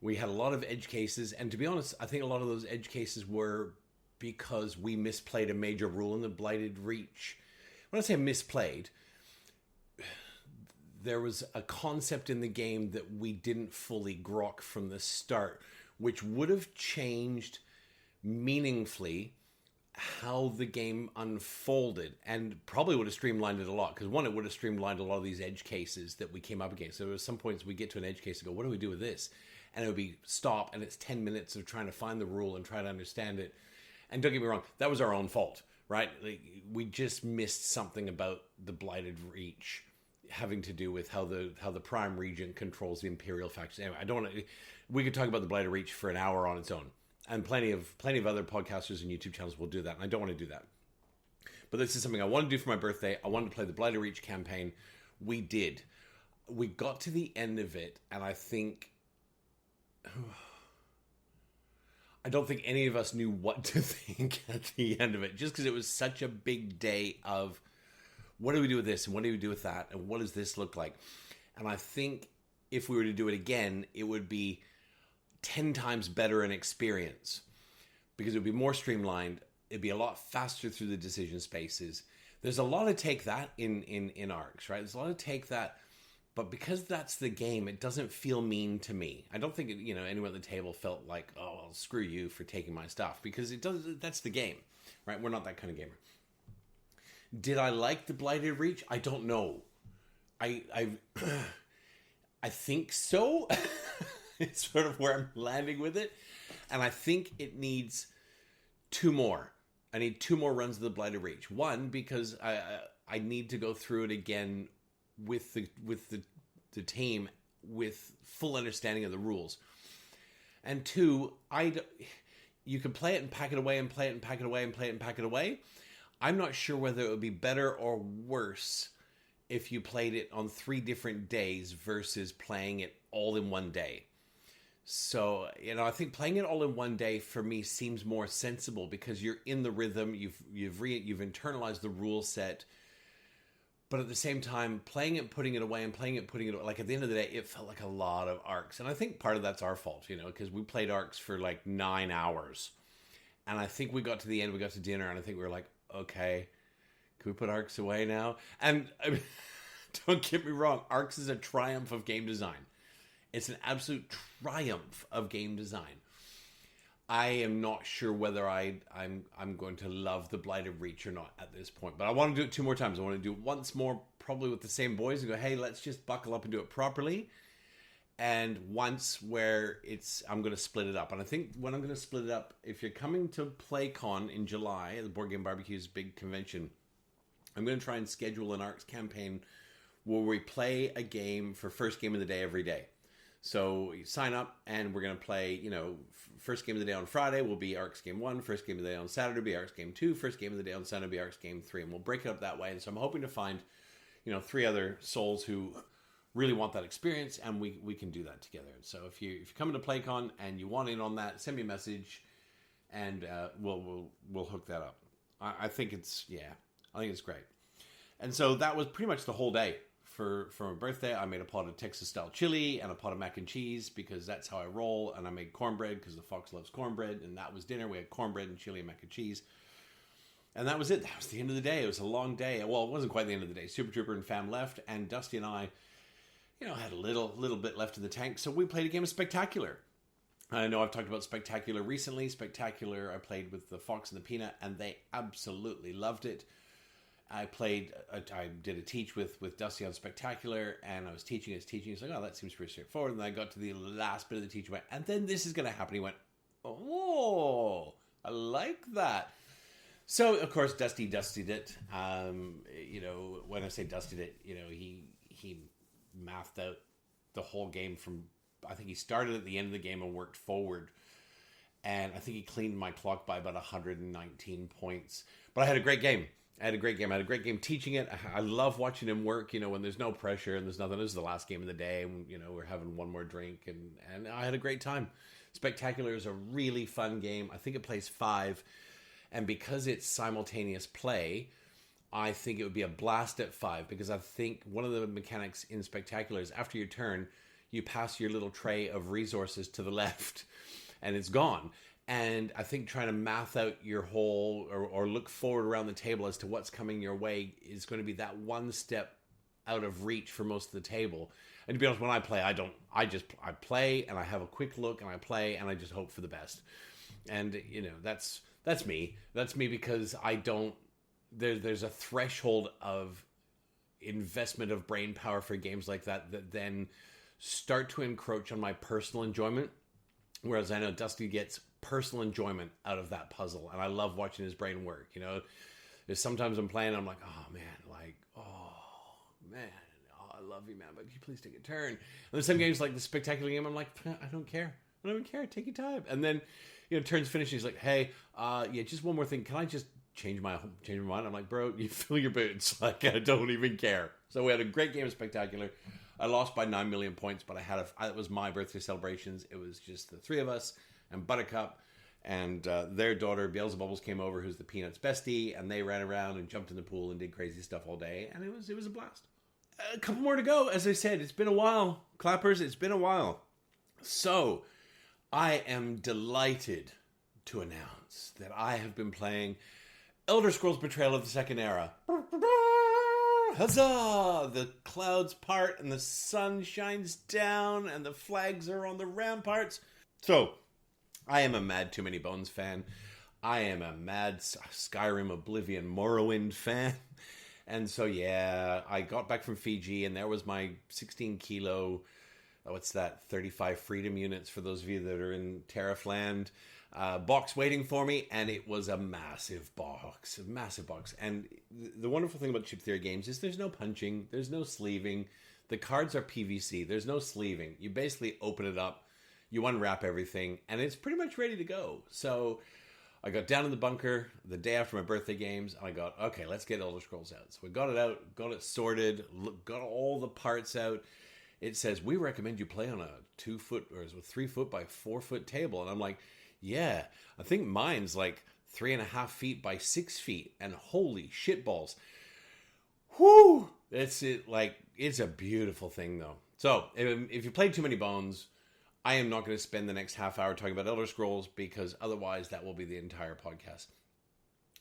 S1: We had a lot of edge cases, and to be honest, I think a lot of those edge cases were because we misplayed a major rule in the Blighted Reach. When I say misplayed, there was a concept in the game that we didn't fully grok from the start, which would have changed meaningfully how the game unfolded, and probably would have streamlined it a lot. Because one, it would have streamlined a lot of these edge cases that we came up against. So there were some points we get to an edge case and go, what do we do with this? And it would be stop, and it's 10 minutes of trying to find the rule and try to understand it. And don't get me wrong, that was our own fault, right? Like, we just missed something about the Blighted Reach having to do with how the Prime Region controls the Imperial faction. Anyway, we could talk about the Blighted Reach for an hour on its own. And plenty of other podcasters and YouTube channels will do that, and I don't want to do that. But this is something I want to do for my birthday. I wanted to play the Blighted Reach campaign. We did. We got to the end of it, and I think... I don't think any of us knew what to think at the end of it, just because it was such a big day of what do we do with this, and what do we do with that, and what does this look like? And I think if we were to do it again, it would be 10 times better in experience, because it would be more streamlined. It'd be a lot faster through the decision spaces. There's a lot of take that in Arcs, right? There's a lot of take that, but because that's the game, it doesn't feel mean to me. I don't think anyone at the table felt like, oh, well, screw you for taking my stuff, because it does. That's the game, right? We're not that kind of gamer. Did I like the Blighted Reach? I don't know. I think so. It's sort of where I'm landing with it. And I think it needs 2 more. I need 2 more runs of the Blighted Reach. One, because I need to go through it again with the team with full understanding of the rules. And 2, you can play it and pack it away and play it and pack it away and play it and pack it away. I'm not sure whether it would be better or worse if you played it on 3 different days versus playing it all in one day. So, I think playing it all in one day for me seems more sensible, because you're in the rhythm, you've internalized the rule set, but at the same time, playing it, putting it away, and playing it, putting it away, like at the end of the day, it felt like a lot of Arcs. And I think part of that's our fault, because we played Arcs for like 9 hours. And I think we got to the end, we got to dinner, and I think we were like, okay, can we put Arcs away now? And don't get me wrong, Arcs is a triumph of game design. It's an absolute triumph of game design. I am not sure whether I'm going to love the Blighted Reach or not at this point. But I want to do it 2 more times. I want to do it once more, probably with the same boys, and go, hey, let's just buckle up and do it properly. and once where I'm going to split it up. And I think when I'm going to split it up, if you're coming to PlayCon in July, the Board Game Barbecue's big convention, I'm going to try and schedule an ARCS campaign where we play a game for first game of the day every day. So you sign up and we're going to play, first game of the day on Friday will be ARCS Game 1, first game of the day on Saturday will be ARCS Game 2, first game of the day on Sunday will be ARCS Game 3, and we'll break it up that way. And so I'm hoping to find, 3 other souls who really want that experience, and we can do that together. So if you're coming to PlayCon and you want in on that, send me a message, and we'll hook that up. I think it's great. And so that was pretty much the whole day. For my birthday, I made a pot of Texas-style chili and a pot of mac and cheese because that's how I roll. And I made cornbread because the fox loves cornbread. And that was dinner. We had cornbread and chili and mac and cheese. And that was it. That was the end of the day. It was a long day. Well, it wasn't quite the end of the day. Super Trooper and fam left. And Dusty and I, had a little bit left in the tank. So we played a game of Spectacular. I know I've talked about Spectacular recently. Spectacular, I played with the Fox and the Peanut. And they absolutely loved it. I did a teach with Dusty on Spectacular, and I was teaching. He's like, oh, that seems pretty straightforward. And then I got to the last bit of the teach, went, and then this is going to happen. He went, oh, I like that. So, of course, Dusty dustied it. When I say dustied it, he mathed out the whole game from, I think he started at the end of the game and worked forward. And I think he cleaned my clock by about 119 points. But I had a great game. I had a great game teaching it. I love watching him work, when there's no pressure and there's nothing. This is the last game of the day, and, we're having one more drink, and I had a great time. Spectacular is a really fun game. I think it plays 5, and because it's simultaneous play, I think it would be a blast at 5, because I think one of the mechanics in Spectacular is after your turn, you pass your little tray of resources to the left, and it's gone. And I think trying to math out your whole or look forward around the table as to what's coming your way is going to be that one step out of reach for most of the table. And to be honest, when I play, I play and I have a quick look and I play and I just hope for the best. And that's me. That's me because I don't. There's a threshold of investment of brain power for games like that then start to encroach on my personal enjoyment. Whereas I know Dusty gets personal enjoyment out of that puzzle, and I love watching his brain work. There's sometimes I'm playing, I'm like, oh man, I love you, man, but could you please take a turn? And there's some games like the Spectacular game, I'm like, I don't care, take your time. And then, turns finish, he's like, hey, just one more thing, can I just change my mind? I'm like, bro, you fill your boots, like I don't even care. So we had a great game of Spectacular. I lost by 9 million points, but it was my birthday celebrations. It was just the 3 of us and Buttercup and their daughter Beelzebubbles came over, who's the Peanuts bestie, and they ran around and jumped in the pool and did crazy stuff all day, and it was a blast. A couple more to go. As I said, it's been a while. Clappers, it's been a while. So, I am delighted to announce that I have been playing Elder Scrolls Betrayal of the Second Era. Huzzah! The clouds part and the sun shines down and the flags are on the ramparts. So, I am a mad Too Many Bones fan. I am a mad Skyrim, Oblivion, Morrowind fan. And so, I got back from Fiji and there was my 16 kilo, 35 freedom units for those of you that are in Tariff land, box waiting for me, and it was a massive box. And the wonderful thing about Chip Theory games is there's no punching, there's no sleeving. The cards are PVC, there's no sleeving. You basically open it up, you unwrap everything, and it's pretty much ready to go. So I got down in the bunker the day after my birthday games, and I got, okay, let's get Elder Scrolls out. So we got it out, got it sorted, got all the parts out. It says, we recommend you play on a 2 foot or 3 foot by 4 foot table. And I'm like, yeah, I think mine's like 3.5 feet by 6 feet, and holy shitballs. Whoo! It's a beautiful thing though. So if you play Too Many Bones, I am not going to spend the next half hour talking about Elder Scrolls, because otherwise that will be the entire podcast.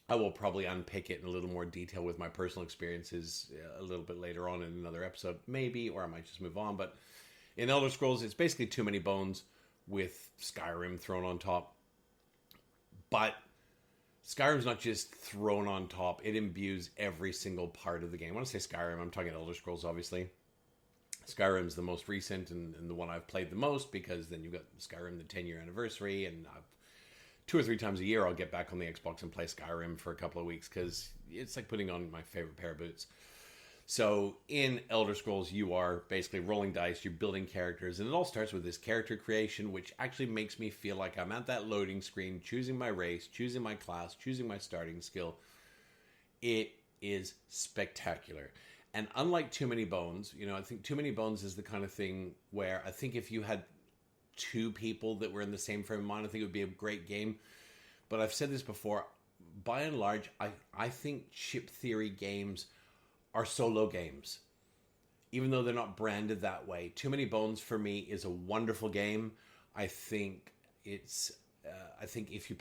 S1: I will probably unpick it in a little more detail with my personal experiences a little bit later on in another episode, maybe, or I might just move on. But in Elder Scrolls, it's basically Too Many Bones with Skyrim thrown on top. But Skyrim's not just thrown on top, it imbues every single part of the game. When I say Skyrim, I'm talking Elder Scrolls, obviously. Skyrim's the most recent and the one I've played the most, because then you've got Skyrim, the 10-year anniversary, and I've 2 or 3 times a year I'll get back on the Xbox and play Skyrim for a couple of weeks, because it's like putting on my favorite pair of boots. So in Elder Scrolls, you are basically rolling dice, you're building characters, and it all starts with this character creation, which actually makes me feel like I'm at that loading screen, choosing my race, choosing my class, choosing my starting skill. It is spectacular. And unlike Too Many Bones, I think Too Many Bones is the kind of thing where I think if you had 2 people that were in the same frame of mind, I think it would be a great game. But I've said this before, by and large, I think chip theory games are solo games, even though they're not branded that way. Too Many Bones for me is a wonderful game. I think it's,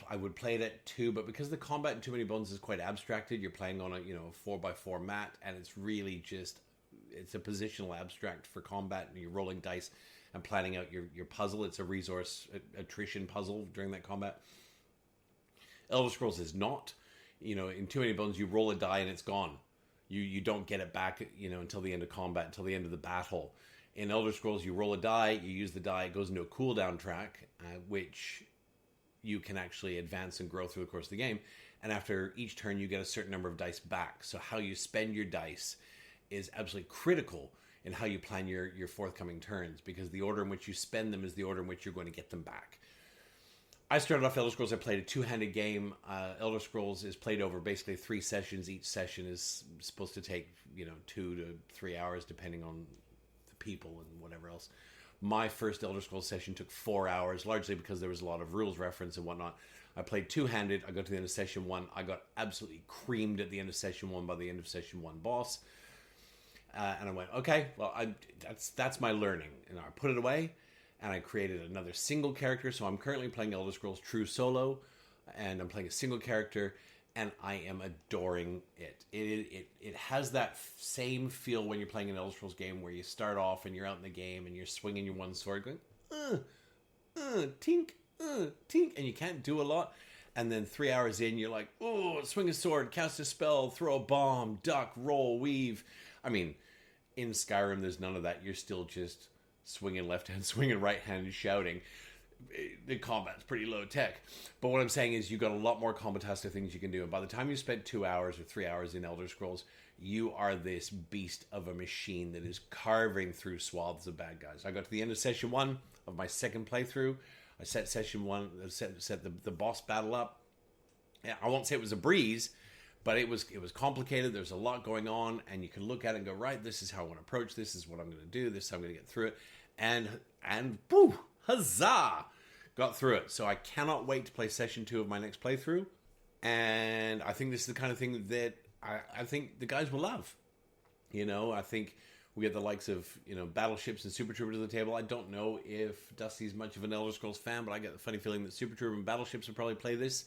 S1: I would play it at 2, but because the combat in Too Many Bones is quite abstracted, you're playing on a 4x4 mat, and it's really just, it's a positional abstract for combat, and you're rolling dice and planning out your puzzle. It's a resource attrition puzzle during that combat. Elder Scrolls is not. In Too Many Bones, you roll a die and it's gone. You don't get it back, until the end of combat, until the end of the battle. In Elder Scrolls, you roll a die, you use the die, it goes into a cooldown track, which you can actually advance and grow through the course of the game. And after each turn, you get a certain number of dice back. So how you spend your dice is absolutely critical in how you plan your forthcoming turns, because the order in which you spend them is the order in which you're going to get them back. I started off Elder Scrolls, I played a 2-handed game. Elder Scrolls is played over basically 3 sessions. Each session is supposed to take, 2 to 3 hours, depending on the people and whatever else. My first Elder Scrolls session took 4 hours, largely because there was a lot of rules reference and whatnot. I played 2-handed. I got to the end of session 1. I got absolutely creamed at the end of session 1 by the end of session 1 boss. And I went, okay, well, that's my learning. And I put it away. And I created another single character. So I'm currently playing Elder Scrolls True Solo, and I'm playing a single character, and I am adoring it. It has that same feel when you're playing an Elder Scrolls game, where you start off and you're out in the game and you're swinging your one sword, going tink, tink, and you can't do a lot. And then 3 hours in, you're like, oh, swing a sword, cast a spell, throw a bomb, duck, roll, weave. I mean, in Skyrim, there's none of that. You're still just swinging left hand, swinging right hand, and shouting. The combat's pretty low tech. But what I'm saying is, you've got a lot more combatastic things you can do. And by the time you spend 2 hours or 3 hours in Elder Scrolls, you are this beast of a machine that is carving through swaths of bad guys. I got to the end of session 1 of my second playthrough. I set session 1, set the boss battle up. I won't say it was a breeze, but it was complicated. There's a lot going on, and you can look at it and go, right, this is how I want to approach this. Is what I'm going to do. This is how I'm going to get through it. And woo, huzzah, got through it. So I cannot wait to play session 2 of my next playthrough. And I think this is the kind of thing that I think the guys will love. I think we get the likes of, Battleships and Super Trooper to the table. I don't know if Dusty's much of an Elder Scrolls fan, but I get the funny feeling that Super Trooper and Battleships will probably play this.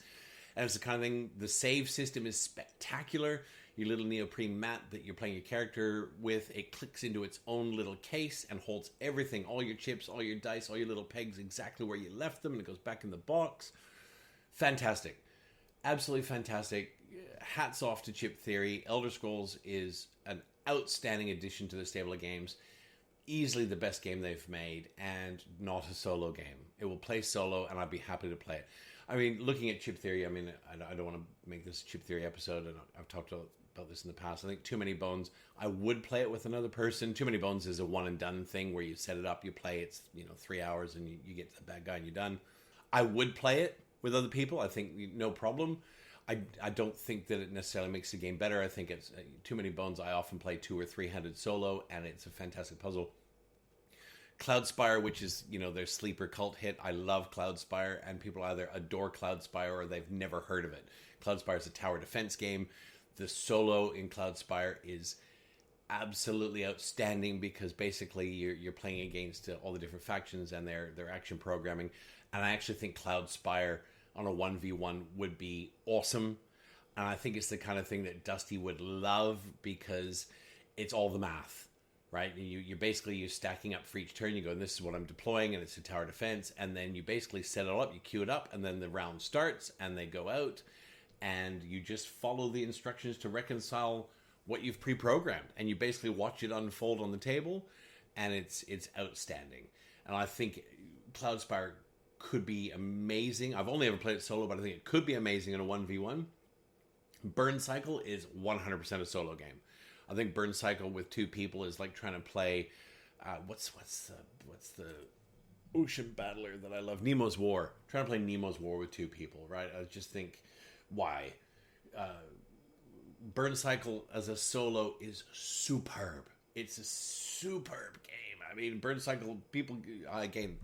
S1: And it's the kind of thing, the save system is spectacular. Your little neoprene mat that you're playing your character with, it clicks into its own little case and holds everything, all your chips, all your dice, all your little pegs exactly where you left them, and it goes back in the box. Fantastic. Absolutely fantastic. Hats off to Chip Theory. Elder Scrolls is an outstanding addition to the stable of games. Easily the best game they've made, and not a solo game. It will play solo, and I'd be happy to play it. I mean, looking at Chip Theory, I don't want to make this a Chip Theory episode, and I've talked about this in the past. I think Too Many Bones, I would play it with another person. Too Many Bones is a one and done thing where you set it up, you play, it's 3 hours, and you get to the bad guy and you're done. I would play it with other people. I think no problem. I don't think that it necessarily makes the game better. I think it's Too Many Bones. I often play 2 or 3-handed solo, and it's a fantastic puzzle. Cloudspire, which is, their sleeper cult hit. I love Cloudspire, and people either adore Cloudspire or they've never heard of it. Cloudspire is a tower defense game. The solo in Cloudspire is absolutely outstanding, because basically you're playing against all the different factions and their action programming. And I actually think Cloudspire on a 1v1 would be awesome. And I think it's the kind of thing that Dusty would love, because it's all the math. Right, you're basically stacking up for each turn. You go, and this is what I'm deploying, and it's a tower defense. And then you basically set it all up, you queue it up, and then the round starts, and they go out, and you just follow the instructions to reconcile what you've pre-programmed, and you basically watch it unfold on the table. and it's outstanding. And I think Cloudspire could be amazing. I've only ever played it solo, but I think it could be amazing in a 1v1. Burn Cycle is 100% a solo game. I think Burn Cycle with two people is like trying to play what's the ocean battler that I love? Nemo's War. Trying to play Nemo's War with two people, right? I just think, why? Burn Cycle as a solo is superb. It's a superb game. I mean, Burn Cycle, people, again,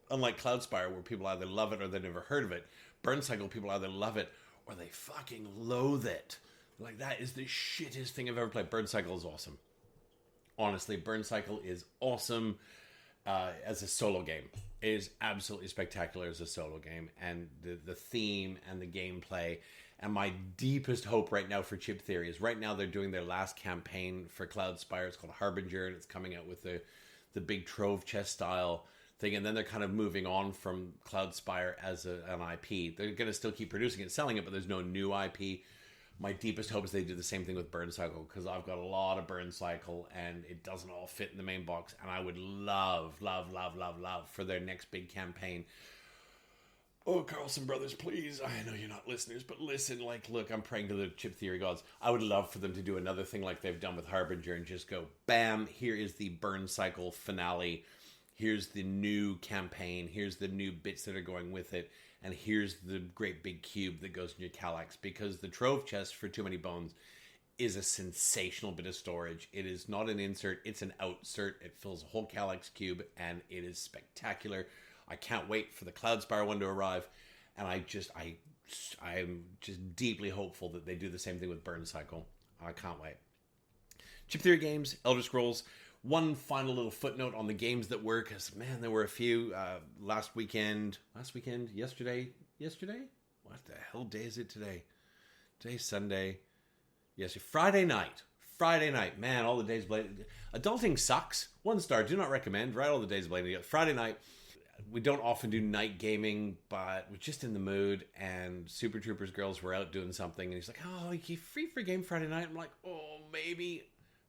S1: unlike Cloudspire, where people either love it or they've never heard of it, Burn Cycle, people either love it or they fucking loathe it. Like, that is the shittest thing I've ever played. Burn Cycle is awesome. Honestly, Burn Cycle is awesome as a solo game. It is absolutely spectacular as a solo game. And the theme and the gameplay. And my deepest hope right now for Chip Theory is right now they're doing their last campaign for Cloudspire. It's called Harbinger, and it's coming out with the big Trove chest style thing. And then they're kind of moving on from Cloudspire as an IP. They're going to still keep producing it, selling it, but there's no new IP. My deepest hope is they do the same thing with Burn Cycle, because I've got a lot of Burn Cycle and it doesn't all fit in the main box. And I would love for their next big campaign. Oh, Carlson Brothers, please. I know you're not listeners, but listen, like, look, I'm praying to the Chip Theory gods. I would love for them to do another thing like they've done with Harbinger and just go, bam, here is the Burn Cycle finale. Here's the new campaign. Here's the new bits that are going with it. And here's the great big cube that goes in your Kallax. Because the Trove chest for Too Many Bones is a sensational bit of storage. It is not an insert, it's an outsert. It fills a whole Kallax cube, and it is spectacular. I can't wait for the Cloudspire one to arrive. And I'm just deeply hopeful that they do the same thing with Burn Cycle. I can't wait. Chip Theory games, Elder Scrolls. One final little footnote on the games that were, because, man, there were a few last weekend, yesterday? What the hell day is it today? Today's Sunday. Yes, Friday night. Man, all the days blended. Adulting sucks. 1 star, do not recommend, right? All the days blended together. Friday night. We don't often do night gaming, but we're just in the mood, and Super Troopers girls were out doing something, and he's like, oh, you free for a game Friday night? I'm like, oh, maybe.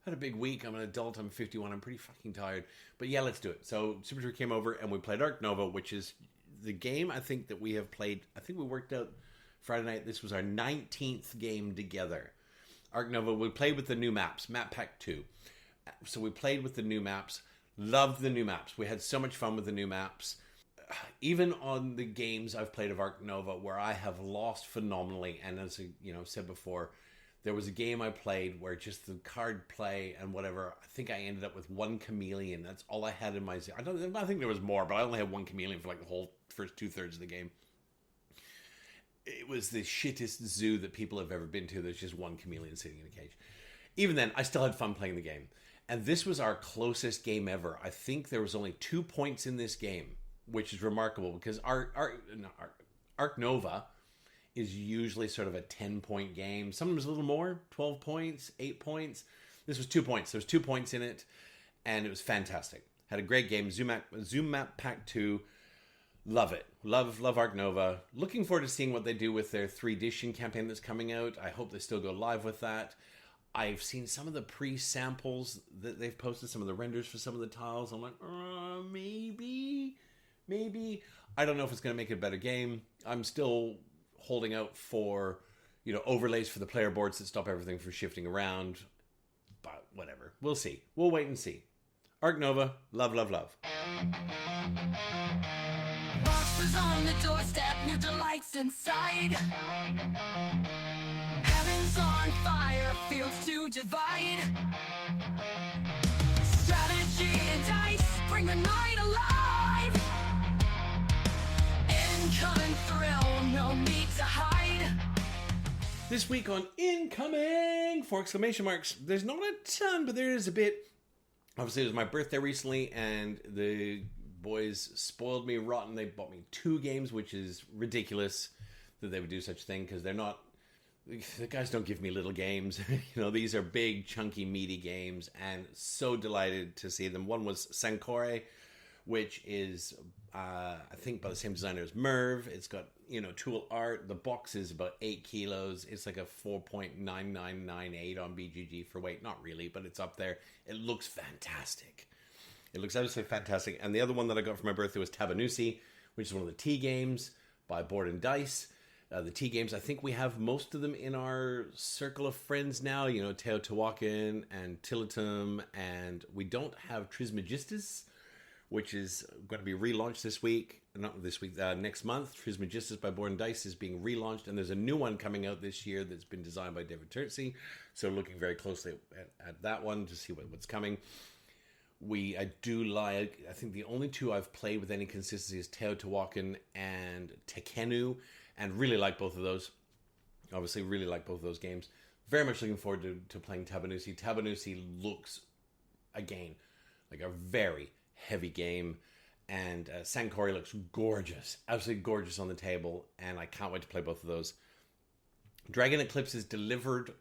S1: Had a big week. I'm an adult. I'm 51. I'm pretty fucking tired. But yeah, let's do it. So Super Trooper came over and we played Ark Nova, which is the game I think that we have played. I think we worked out Friday night. This was our 19th game together. Ark Nova, we played with the new maps, Map Pack 2. So we played with the new maps. Loved the new maps. We had so much fun with the new maps. Even on the games I've played of Ark Nova where I have lost phenomenally, and as I've said before, there was a game I played where just the card play and whatever, I think I ended up with 1 chameleon. That's all I had in my... I think there was more, but I only had 1 chameleon for like the whole first 2/3 of the game. It was the shittest zoo that people have ever been to. There's just 1 chameleon sitting in a cage. Even then, I still had fun playing the game. And this was our closest game ever. I think there was only 2 points in this game, which is remarkable because Ark Nova is usually sort of a 10-point game. Sometimes a little more, 12 points, 8 points. This was 2 points. There was 2 points in it, and it was fantastic. Had a great game. Zoom Map Pack 2. Love it. Love Ark Nova. Looking forward to seeing what they do with their 3 edition campaign that's coming out. I hope they still go live with that. I've seen some of the pre-samples that they've posted, some of the renders for some of the tiles. I'm like, maybe. I don't know if it's going to make it a better game. I'm still holding out for, overlays for the player boards that stop everything from shifting around. But whatever. We'll see. We'll wait and see. Ark Nova. Love.
S3: Boxes on the doorstep, new delights inside. Heaven's on fire, fields to divide. Strategy and dice, bring the night alive. Incoming thrill, no need to hide.
S1: This week on Incoming! 4 exclamation marks. There's not a ton, but there is a bit. Obviously, it was my birthday recently, and the boys spoiled me rotten. They bought me 2 games, which is ridiculous that they would do such a thing, because they're not... The guys don't give me little games. These are big, chunky, meaty games, and so delighted to see them. One was Sankore, which is I think by the same designer as Merv. It's got, tool art. The box is about 8 kilos. It's like a 4.9998 on BGG for weight. Not really, but it's up there. It looks fantastic. It looks absolutely fantastic. And the other one that I got for my birthday was Tabanusi, which is one of the tea games by Board and Dice. The tea games, I think we have most of them in our circle of friends now. Teotihuacan and Tilatum, and we don't have Trismegistus, which is going to be relaunched next month. Trismegistus by Board and Dice is being relaunched, and there's a new one coming out this year that's been designed by David Turtsey. So looking very closely at that one to see what's coming. I think the only two I've played with any consistency is Teotihuacan and Tekenu, and really like both of those. Obviously, really like both of those games. Very much looking forward to playing Tabanusi. Tabanusi looks, again, like a very heavy game, and Sankori looks gorgeous, absolutely gorgeous on the table, and I can't wait to play both of those. Dragon Eclipse is delivered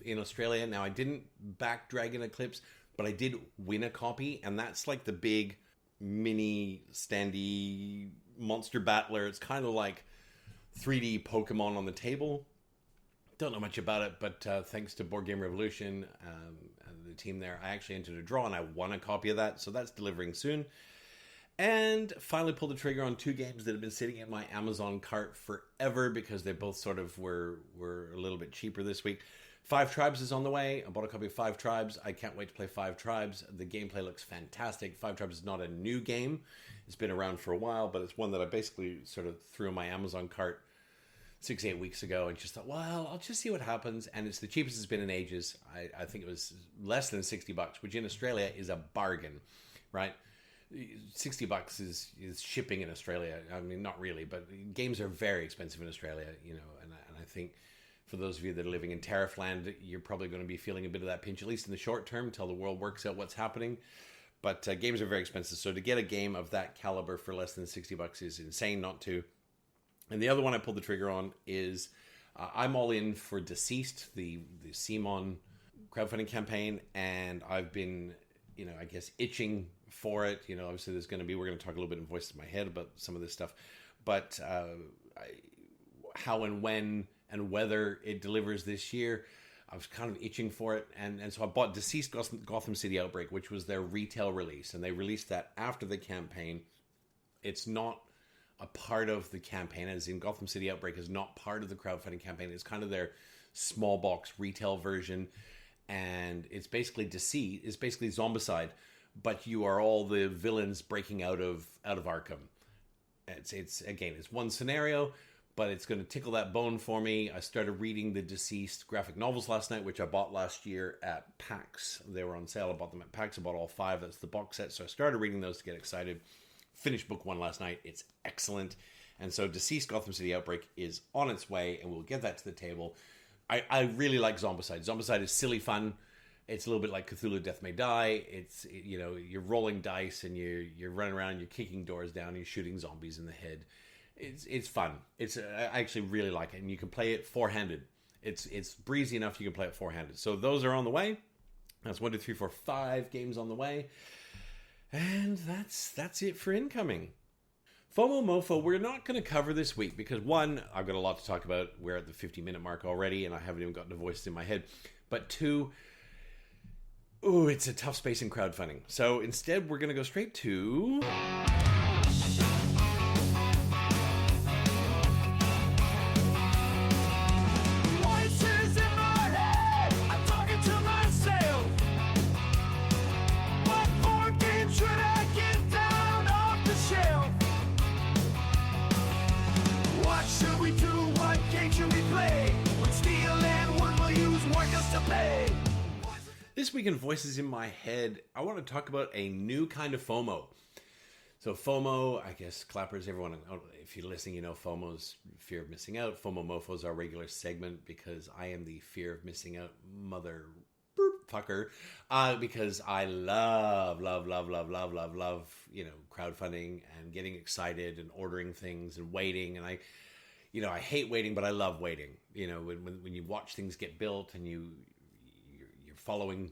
S1: in Australia. Now, I didn't back Dragon Eclipse, but I did win a copy, and that's like the big mini standy monster battler. It's kind of like 3D Pokemon on the table. Don't know much about it, but thanks to Board Game Revolution and the team there, I actually entered a draw and I won a copy of that, so that's delivering soon. And finally pulled the trigger on 2 games that have been sitting in my Amazon cart forever because they both sort of were a little bit cheaper this week. 5 Tribes is on the way. I bought a copy of 5 Tribes. I can't wait to play 5 Tribes. The gameplay looks fantastic. 5 Tribes is not a new game. It's been around for a while, but it's one that I basically sort of threw in my Amazon cart 6-8 weeks ago and just thought, well, I'll just see what happens. And it's the cheapest it's been in ages. I think it was less than $60, which in Australia is a bargain, right? $60 is shipping in Australia. I mean, not really, but games are very expensive in Australia, and I think for those of you that are living in tariff land, you're probably going to be feeling a bit of that pinch, at least in the short term, until the world works out what's happening. But games are very expensive, so to get a game of that caliber for less than $60 is insane not to. And the other one I pulled the trigger on is I'm all in for Deceased, the CMON crowdfunding campaign, and I've been, I guess, itching for it. Obviously we're going to talk a little bit in Voices in My Head about some of this stuff, but how and when and whether it delivers this year, I was kind of itching for it, and so I bought Deceased Gotham City Outbreak, which was their retail release, and they released that after the campaign. It's not a part of the campaign, as in Gotham City Outbreak is not part of the crowdfunding campaign. It's kind of their small box retail version, and it's basically Deceit. It's basically Zombicide, but you are all the villains breaking out of Arkham. It's one scenario, but it's going to tickle that bone for me. I started reading the Deceased graphic novels last night, which I bought last year at PAX. They were on sale. I bought them at PAX. I bought all 5. That's the box set. So I started reading those to get excited. Finished book 1 last night. It's excellent. And so Deceased Gotham City Outbreak is on its way, and we'll get that to the table. I really like Zombicide. Zombicide is silly fun. It's a little bit like Cthulhu Death May Die. It's, you're rolling dice and you're running around, you're kicking doors down, and you're shooting zombies in the head. It's fun. I actually really like it, and you can play it 4-handed. It's breezy enough you can play it 4-handed. So those are on the way. That's 1, 2, 3, 4, 5 games on the way. And that's it for incoming. FOMOMOFO, we're not going to cover this week because, 1, I've got a lot to talk about. We're at the 50-minute mark already, and I haven't even gotten to Voices in My Head. But 2, it's a tough space in crowdfunding. So instead, we're going to go straight to...
S3: Voices in my head, I'm talking to myself. What board game should I get down off the shelf? What should we do? What game should we play? When Steel and One will use want us to pay.
S1: This week in Voices in My Head, I want to talk about a new kind of FOMO. So FOMO, I guess, clappers, everyone, if you're listening, FOMO's fear of missing out. FOMOMOFO is our regular segment because I am the fear of missing out mother fucker. Because I love, crowdfunding and getting excited and ordering things and waiting. And I hate waiting, but I love waiting. When you watch things get built and you're following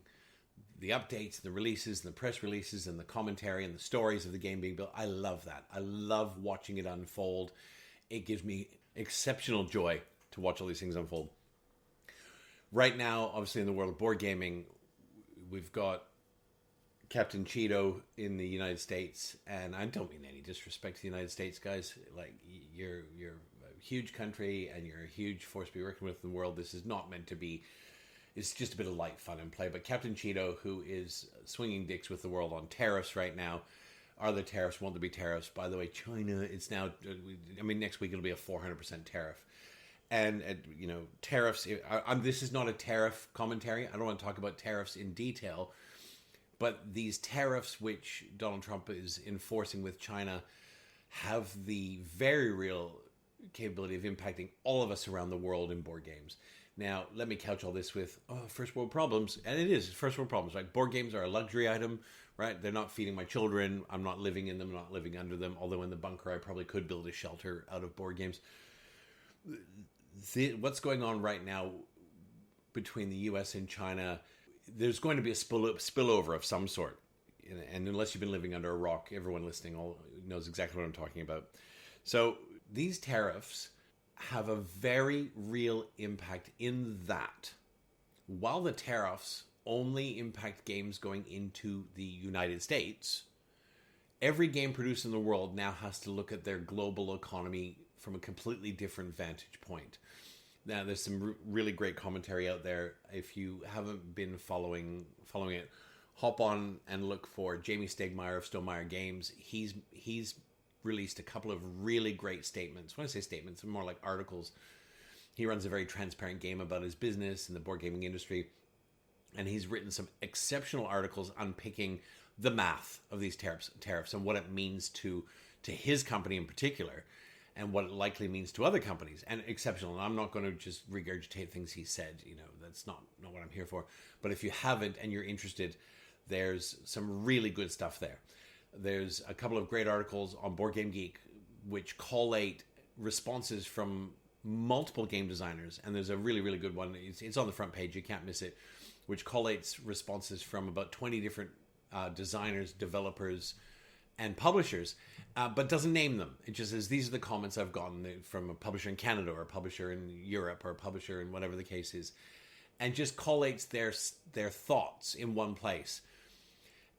S1: the updates, the releases, and the press releases, and the commentary, and the stories of the game being built. I love that. I love watching it unfold. It gives me exceptional joy to watch all these things unfold. Right now, obviously, in the world of board gaming, we've got Captain Cheeto in the United States, and I don't mean any disrespect to the United States, guys. Like, you're a huge country, and you're a huge force to be reckoned with in the world. This is not meant to be. It's just a bit of light fun and play. But Captain Cheeto, who is swinging dicks with the world on tariffs right now, are there tariffs? Won't there be tariffs? By the way, China, it's now, next week it'll be a 400% tariff. And tariffs, this is not a tariff commentary. I don't want to talk about tariffs in detail. But these tariffs, which Donald Trump is enforcing with China, have the very real capability of impacting all of us around the world in board games. Now, let me couch all this with first world problems. And it is first world problems, right? Board games are a luxury item, right? They're not feeding my children. I'm not living in them. I'm not living under them. Although in the bunker, I probably could build a shelter out of board games. What's going on right now between the US and China, there's going to be a spillover of some sort. And unless you've been living under a rock, everyone listening knows exactly what I'm talking about. So these tariffs have a very real impact in that while the tariffs only impact games going into the United States, every game produced in the world now has to look at their global economy from a completely different vantage point. Now, there's some really great commentary out there. If you haven't been following it, hop on and look for Jamie Stegmaier of Stonemaier Games. He's released a couple of really great statements. When I say statements, they're more like articles. He runs a very transparent game about his business in the board gaming industry. And he's written some exceptional articles unpicking the math of these tariffs and what it means to his company in particular, and what it likely means to other companies. And exceptional. And I'm not going to just regurgitate things he said. That's not what I'm here for. But if you haven't and you're interested, there's some really good stuff there. There's a couple of great articles on Board Game Geek which collate responses from multiple game designers. And there's a really, really good one. It's on the front page. You can't miss it. Which collates responses from about 20 different designers, developers, and publishers, but doesn't name them. It just says, these are the comments I've gotten from a publisher in Canada or a publisher in Europe or a publisher in whatever the case is, and just collates their thoughts in one place.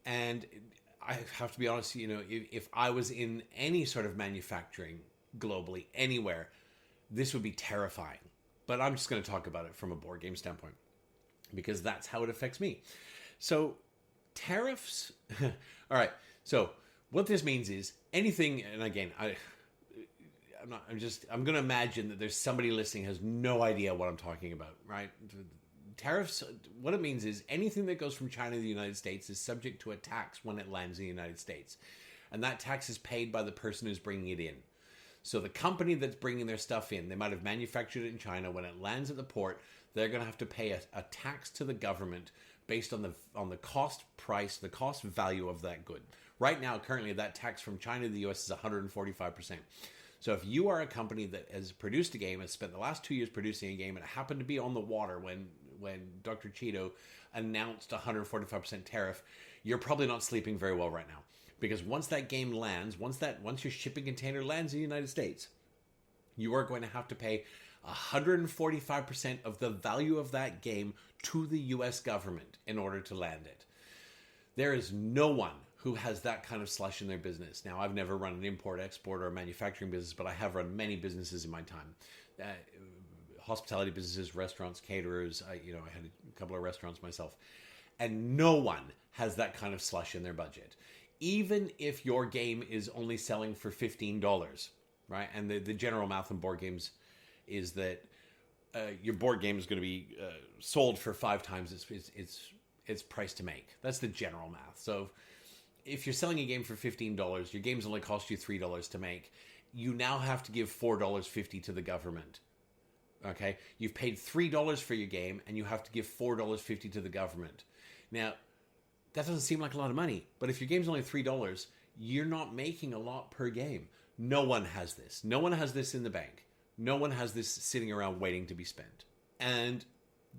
S1: And I have to be honest, if I was in any sort of manufacturing globally, anywhere, this would be terrifying. But I'm just going to talk about it from a board game standpoint, because that's how it affects me. So tariffs, all right. So what this means is anything, and again, I'm going to imagine that there's somebody listening who has no idea what I'm talking about, right? Tariffs, what it means is anything that goes from China to the United States is subject to a tax when it lands in the United States. And that tax is paid by the person who's bringing it in. So the company that's bringing their stuff in, they might have manufactured it in China. When it lands at the port, they're going to have to pay a tax to the government based on the cost price, the cost value of that good. Right now, currently, that tax from China to the US is 145%. So if you are a company that has produced a game, has spent the last 2 years producing a game, and it happened to be on the water when Dr. Cheeto announced a 145% tariff, you're probably not sleeping very well right now. Because once that game lands, once your shipping container lands in the United States, you are going to have to pay 145% of the value of that game to the US government in order to land it. There is no one who has that kind of slush in their business. Now, I've never run an import, export, or a manufacturing business, but I have run many businesses in my time. Hospitality businesses, restaurants, caterers. I had a couple of restaurants myself. And no one has that kind of slush in their budget. Even if your game is only selling for $15, right? And the general math on board games is that your board game is going to be sold for 5 times its price to make. That's the general math. So if you're selling a game for $15, your game's only cost you $3 to make. You now have to give $4.50 to the government. Okay? You've paid $3 for your game, and you have to give $4.50 to the government. Now, that doesn't seem like a lot of money, but if your game's only $3, you're not making a lot per game. No one has this. No one has this in the bank. No one has this sitting around waiting to be spent. And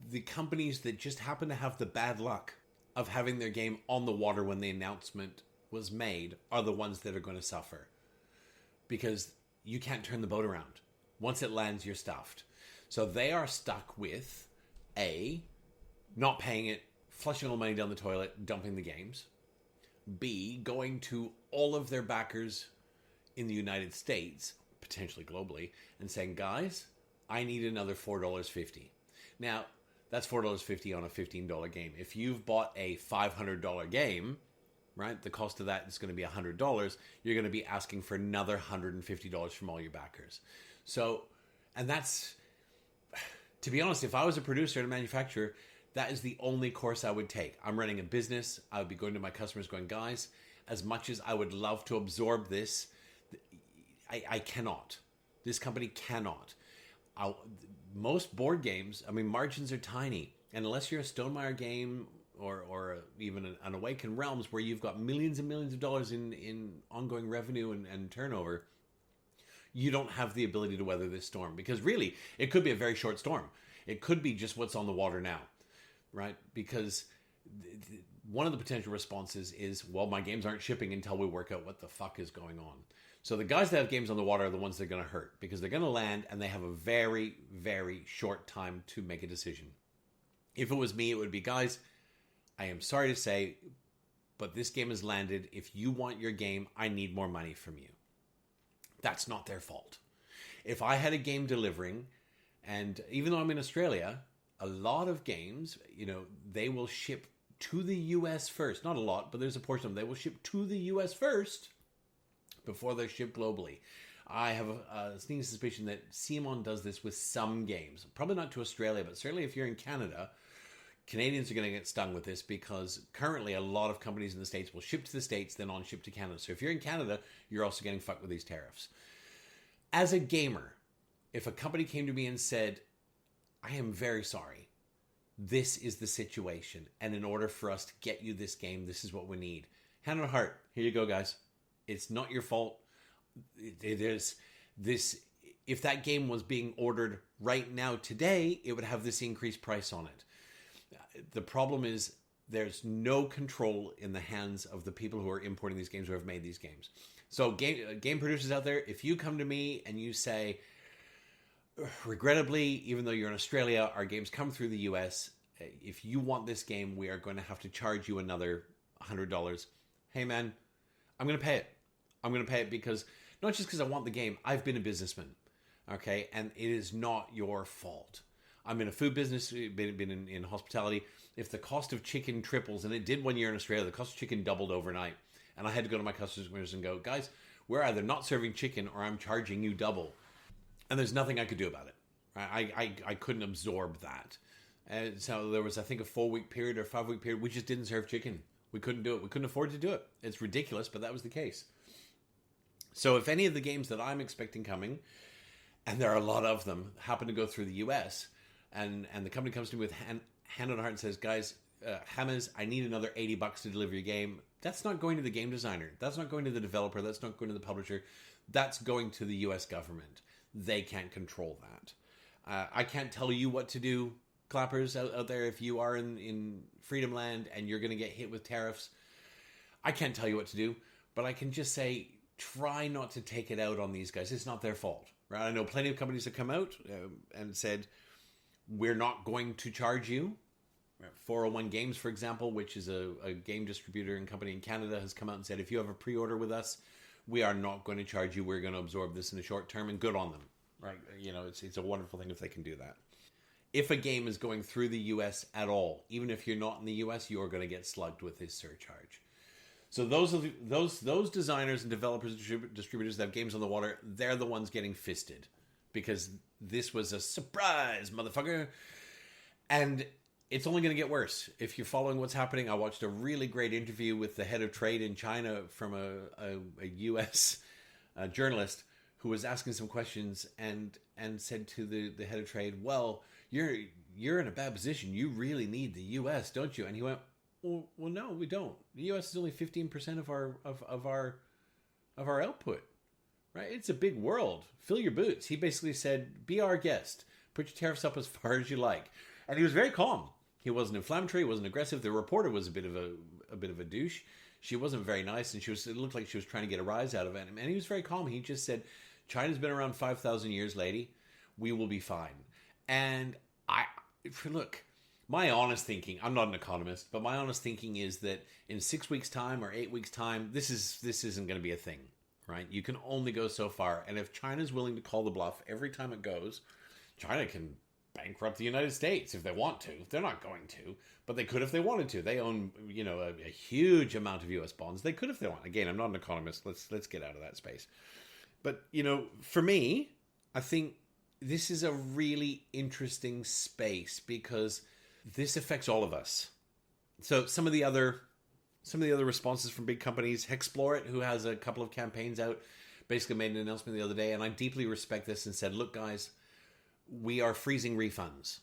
S1: the companies that just happen to have the bad luck of having their game on the water when the announcement was made are the ones that are going to suffer. Because you can't turn the boat around. Once it lands, you're stuffed. So they are stuck with A, not paying it, flushing all the money down the toilet, dumping the games. B, going to all of their backers in the United States, potentially globally, and saying, guys, I need another $4.50. Now, that's $4.50 on a $15 game. If you've bought a $500 game, right, the cost of that is going to be $100. You're going to be asking for another $150 from all your backers. So, and that's, to be honest, if I was a producer and a manufacturer, that is the only course I would take. I'm running a business. I would be going to my customers going, guys, as much as I would love to absorb this, I cannot. This company cannot. Most board games, I mean, margins are tiny. And unless you're a Stonemaier game or even an Awakened Realms where you've got millions and millions of dollars in ongoing revenue and turnover, you don't have the ability to weather this storm. Because really, it could be a very short storm. It could be just what's on the water now, right? Because one of the potential responses is, well, my games aren't shipping until we work out what the fuck is going on. So the guys that have games on the water are the ones that are going to hurt because they're going to land and they have a very, very short time to make a decision. If it was me, it would be, guys, I am sorry to say, but this game has landed. If you want your game, I need more money from you. That's not their fault. If I had a game delivering, and even though I'm in Australia, a lot of games, they will ship to the US first. Not a lot, but there's a portion of them. They will ship to the US first before they're shipped globally. I have a sneaking suspicion that CMON does this with some games. Probably not to Australia, but certainly if you're in Canada, Canadians are going to get stung with this because currently a lot of companies in the States will ship to the States, then on ship to Canada. So if you're in Canada, you're also getting fucked with these tariffs. As a gamer, if a company came to me and said, I am very sorry, this is the situation, and in order for us to get you this game, this is what we need. Hand on heart, here you go, guys. It's not your fault. It is this. If that game was being ordered right now today, it would have this increased price on it. The problem is there's no control in the hands of the people who are importing these games or have made these games. So game producers out there, if you come to me and you say, regrettably, even though you're in Australia, our games come through the US. If you want this game, we are going to have to charge you another $100. Hey, man, I'm going to pay it. I'm going to pay it because, not just because I want the game, I've been a businessman, okay? And it is not your fault. I'm in a food business, been in hospitality. If the cost of chicken triples, and it did 1 year in Australia, the cost of chicken doubled overnight. And I had to go to my customers and go, guys, we're either not serving chicken or I'm charging you double. And there's nothing I could do about it. I couldn't absorb that. And so there was, I think, a 4-week period or 5-week period. We just didn't serve chicken. We couldn't do it. We couldn't afford to do it. It's ridiculous, but that was the case. So if any of the games that I'm expecting coming, and there are a lot of them, happen to go through the US, and the company comes to me with hand on heart and says, guys, Hammers, I need another $80 to deliver your game. That's not going to the game designer. That's not going to the developer. That's not going to the publisher. That's going to the US government. They can't control that. I can't tell you what to do, clappers out there. If you are in Freedom Land and you're going to get hit with tariffs, I can't tell you what to do, but I can just say, try not to take it out on these guys. It's not their fault, right? I know plenty of companies that come out and said, we're not going to charge you. 401 Games, for example, which is a game distributor and company in Canada, has come out and said, if you have a pre-order with us, we are not going to charge you. We're going to absorb this in the short term, and good on them, right? It's a wonderful thing if they can do that. If a game is going through the US at all, even if you're not in the US, you are going to get slugged with this surcharge. So those designers and developers and distributors that have games on the water, they're the ones getting fisted because this was a surprise, motherfucker. And it's only going to get worse. If you're following what's happening, I watched a really great interview with the head of trade in China from a US journalist who was asking some questions and said to the head of trade, well, you're in a bad position. You really need the US, don't you? And he went, well, no, we don't. The U.S. is only 15% of our output, right? It's a big world. Fill your boots. He basically said, be our guest. Put your tariffs up as far as you like. And he was very calm. He wasn't inflammatory, he wasn't aggressive. The reporter was a bit of a douche. She wasn't very nice, and it looked like she was trying to get a rise out of it. And he was very calm. He just said, China's been around 5,000 years, lady. We will be fine. And look, my honest thinking, I'm not an economist, but my honest thinking is that in 6 weeks' time or 8 weeks' time, this isn't going to be a thing, right? You can only go so far. And if China's willing to call the bluff every time it goes, China can bankrupt the United States if they want to. They're not going to, but they could if they wanted to. They own, a huge amount of U.S. bonds. They could if they want. Again, I'm not an economist. Let's get out of that space. But, for me, I think this is a really interesting space because this affects all of us. So some of the other responses from big companies, Hexplorit, who has a couple of campaigns out, basically made an announcement the other day, and I deeply respect this and said, look, guys, we are freezing refunds.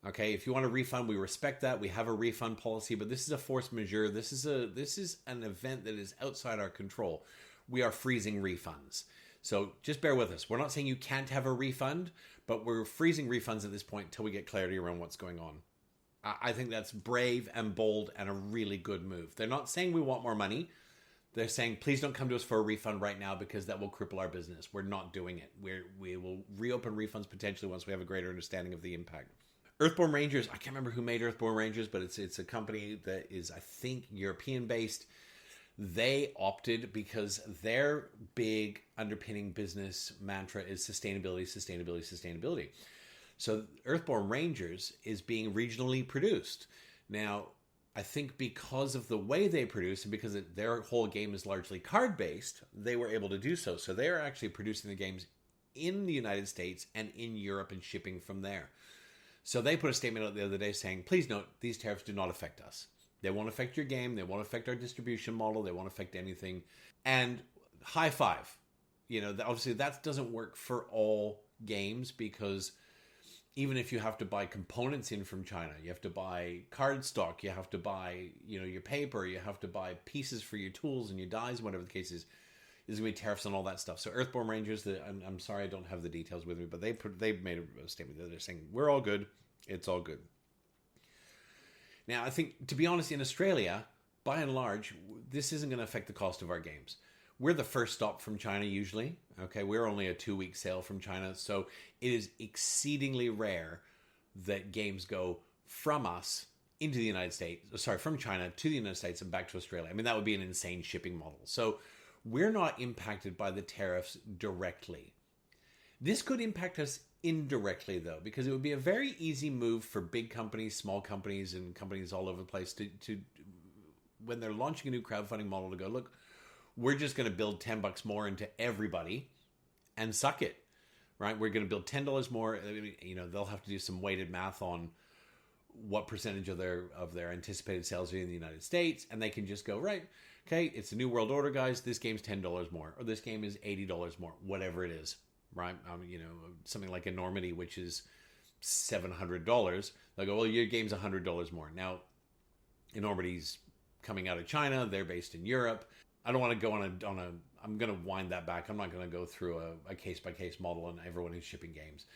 S1: Okay, if you want a refund, we respect that. We have a refund policy, but this is a force majeure. This is an event that is outside our control. We are freezing refunds. So just bear with us. We're not saying you can't have a refund, but we're freezing refunds at this point until we get clarity around what's going on. I think that's brave and bold and a really good move. They're not saying we want more money. They're saying, please don't come to us for a refund right now because that will cripple our business. We're not doing it. We will reopen refunds potentially once we have a greater understanding of the impact. Earthborn Rangers, I can't remember who made Earthborn Rangers, but it's a company that is, I think, European-based. They opted because their big underpinning business mantra is sustainability, sustainability, sustainability. So Earthborn Rangers is being regionally produced. Now, I think because of the way they produce and because their whole game is largely card-based, they were able to do so. So they are actually producing the games in the United States and in Europe and shipping from there. So they put a statement out the other day saying, please note, these tariffs do not affect us. They won't affect your game. They won't affect our distribution model. They won't affect anything. And high five. Obviously that doesn't work for all games because even if you have to buy components in from China, you have to buy card stock, you have to buy, your paper, you have to buy pieces for your tools and your dies, whatever the case is, there's going to be tariffs on all that stuff. So Earthborn Rangers, I'm sorry I don't have the details with me, but they made a statement that they're saying, we're all good. It's all good. Now, I think, to be honest, in Australia, by and large, this isn't going to affect the cost of our games. We're the first stop from China usually. Okay, we're only a 2-week sail from China, so it is exceedingly rare that games go from us into the United States, from China to the United States and back to Australia. I mean, that would be an insane shipping model. So we're not impacted by the tariffs directly. This could impact us indirectly, though, because it would be a very easy move for big companies, small companies, and companies all over the place to when they're launching a new crowdfunding model to go, look, we're just going to build $10 more into everybody and suck it, right? We're going to build $10 more. They'll have to do some weighted math on what percentage of their anticipated sales are in the United States, and they can just go, right, okay, it's a new world order, guys. This game's $10 more, or this game is $80 more, whatever it is, right? Something like Enormity, which is $700. They'll go, well, your game's $100 more. Now, Enormity's coming out of China. They're based in Europe. I don't want to go on a I'm going to wind that back. I'm not going to go through a case-by-case model on everyone who's shipping games.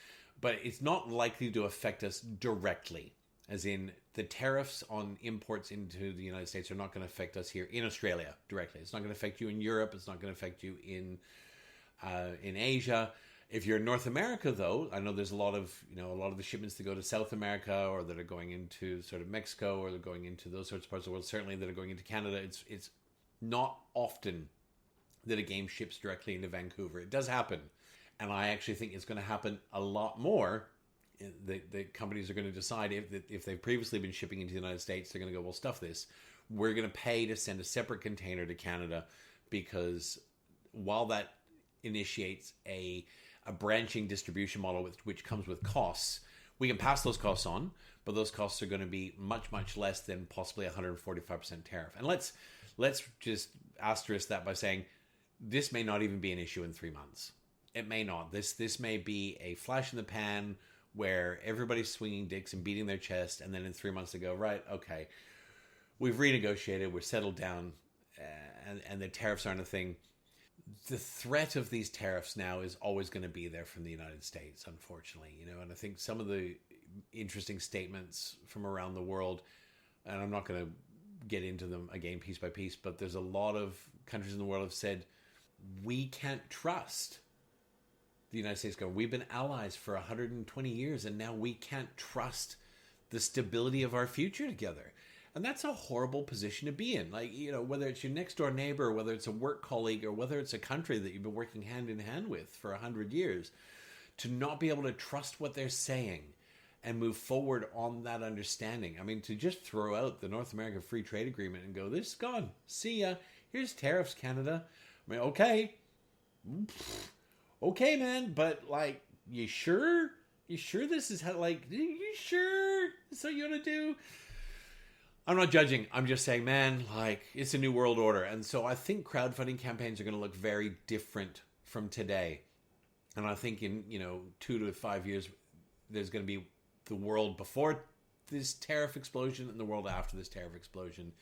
S1: But it's not likely to affect us directly, as in the tariffs on imports into the United States are not going to affect us here in Australia directly. It's not going to affect you in Europe. It's not going to affect you in Asia. If you're in North America, though, I know there's a lot of the shipments that go to South America or that are going into sort of Mexico or they're going into those sorts of parts of the world, certainly that are going into Canada. It's not often that a game ships directly into Vancouver. It does happen. And I actually think it's going to happen a lot more. The companies are going to decide if they've previously been shipping into the United States, they're going to go, well, stuff this. We're going to pay to send a separate container to Canada because while that initiates a branching distribution model which comes with costs, we can pass those costs on, but those costs are going to be much, much less than possibly 145% tariff. And let's just asterisk that by saying this may not even be an issue in 3 months. It may not. This may be a flash in the pan where everybody's swinging dicks and beating their chest, and then in 3 months they go, right, okay, we've renegotiated, we're settled down, and the tariffs aren't a thing. The threat of these tariffs now is always going to be there from the United States, unfortunately, and I think some of the interesting statements from around the world, and I'm not going to get into them again piece by piece, but there's a lot of countries in the world have said, we can't trust the United States government. We've been allies for 120 years, and now we can't trust the stability of our future together. And that's a horrible position to be in. Like, you know, whether it's your next door neighbor, or whether it's a work colleague, or whether it's a country that you've been working hand in hand with for 100 years, to not be able to trust what they're saying and move forward on that understanding. I mean, to just throw out the North American Free Trade Agreement and go, this is gone. See ya. Here's tariffs, Canada. I mean, okay. Okay, man. But, like, you sure? You sure this is how, like, you sure this is what you want to do? I'm not judging. I'm just saying, man, like, it's a new world order. And so I think crowdfunding campaigns are going to look very different from today. And I think in, 2 to 5 years, there's going to be the world before this tariff explosion and the world after this tariff explosion.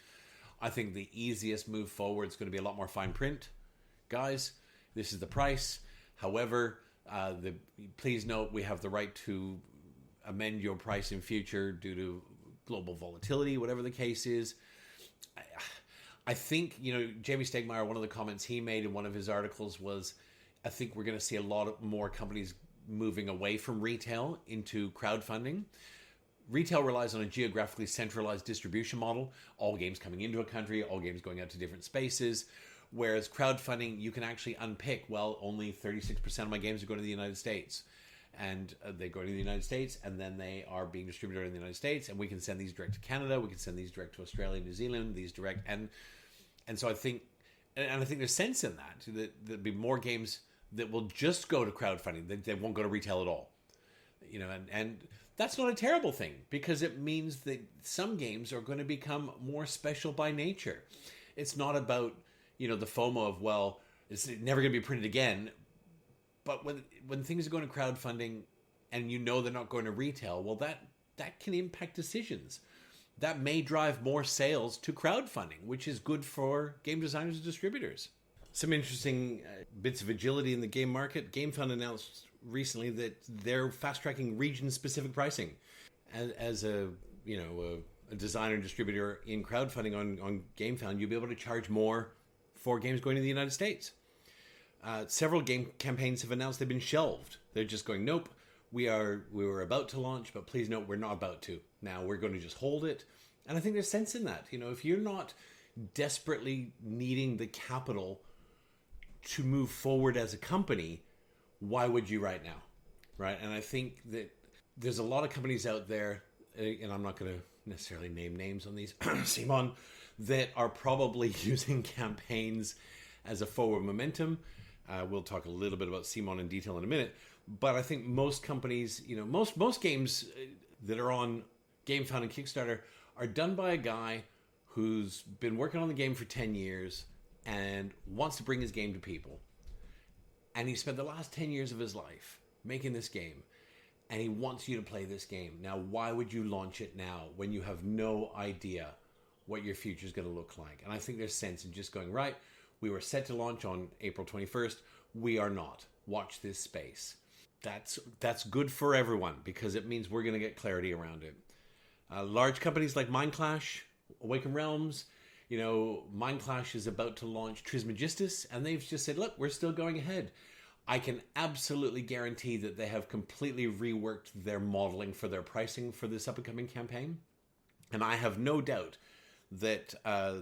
S1: I think the easiest move forward is going to be a lot more fine print. Guys, this is the price. However, please note we have the right to amend your price in future due to global volatility, whatever the case is. I think, Jamie Stegmaier, one of the comments he made in one of his articles was, I think we're going to see a lot more companies moving away from retail into crowdfunding. Retail relies on a geographically centralized distribution model, all games coming into a country, all games going out to different spaces. Whereas crowdfunding, you can actually unpick, well, only 36% of my games are going to the United States. And they go to the United States, and then they are being distributed in the United States, and we can send these direct to Canada, we can send these direct to Australia, New Zealand, these direct, and so I think, and I think there's sense in that there'll be more games that will just go to crowdfunding, they won't go to retail at all, and that's not a terrible thing, because it means that some games are going to become more special by nature. It's not about, the FOMO of, well, it's never going to be printed again. But when things are going to crowdfunding and they're not going to retail, well, that can impact decisions. That may drive more sales to crowdfunding, which is good for game designers and distributors. Some interesting bits of agility in the game market. GameFound announced recently that they're fast-tracking region-specific pricing. As a designer and distributor in crowdfunding on GameFound, you'll be able to charge more for games going to the United States. Several game campaigns have announced they've been shelved. They're just going, nope, we were about to launch, but please note we're not about to. Now we're going to just hold it. And I think there's sense in that. If you're not desperately needing the capital to move forward as a company, why would you right now? Right? And I think that there's a lot of companies out there, and I'm not going to necessarily name names on these, Simon, that are probably using campaigns as a forward momentum. We'll talk a little bit about Simon in detail in a minute. But I think most companies, most games that are on GameFound and Kickstarter are done by a guy who's been working on the game for 10 years and wants to bring his game to people. And he spent the last 10 years of his life making this game. And he wants you to play this game. Now, why would you launch it now when you have no idea what your future is going to look like? And I think there's sense in just going, right, we were set to launch on April 21st. We are not. Watch this space. That's good for everyone because it means we're going to get clarity around it. Large companies like Mindclash, Awaken Realms, Mindclash is about to launch Trismegistus, and they've just said, look, we're still going ahead. I can absolutely guarantee that they have completely reworked their modeling for their pricing for this up-and-coming campaign. And I have no doubt that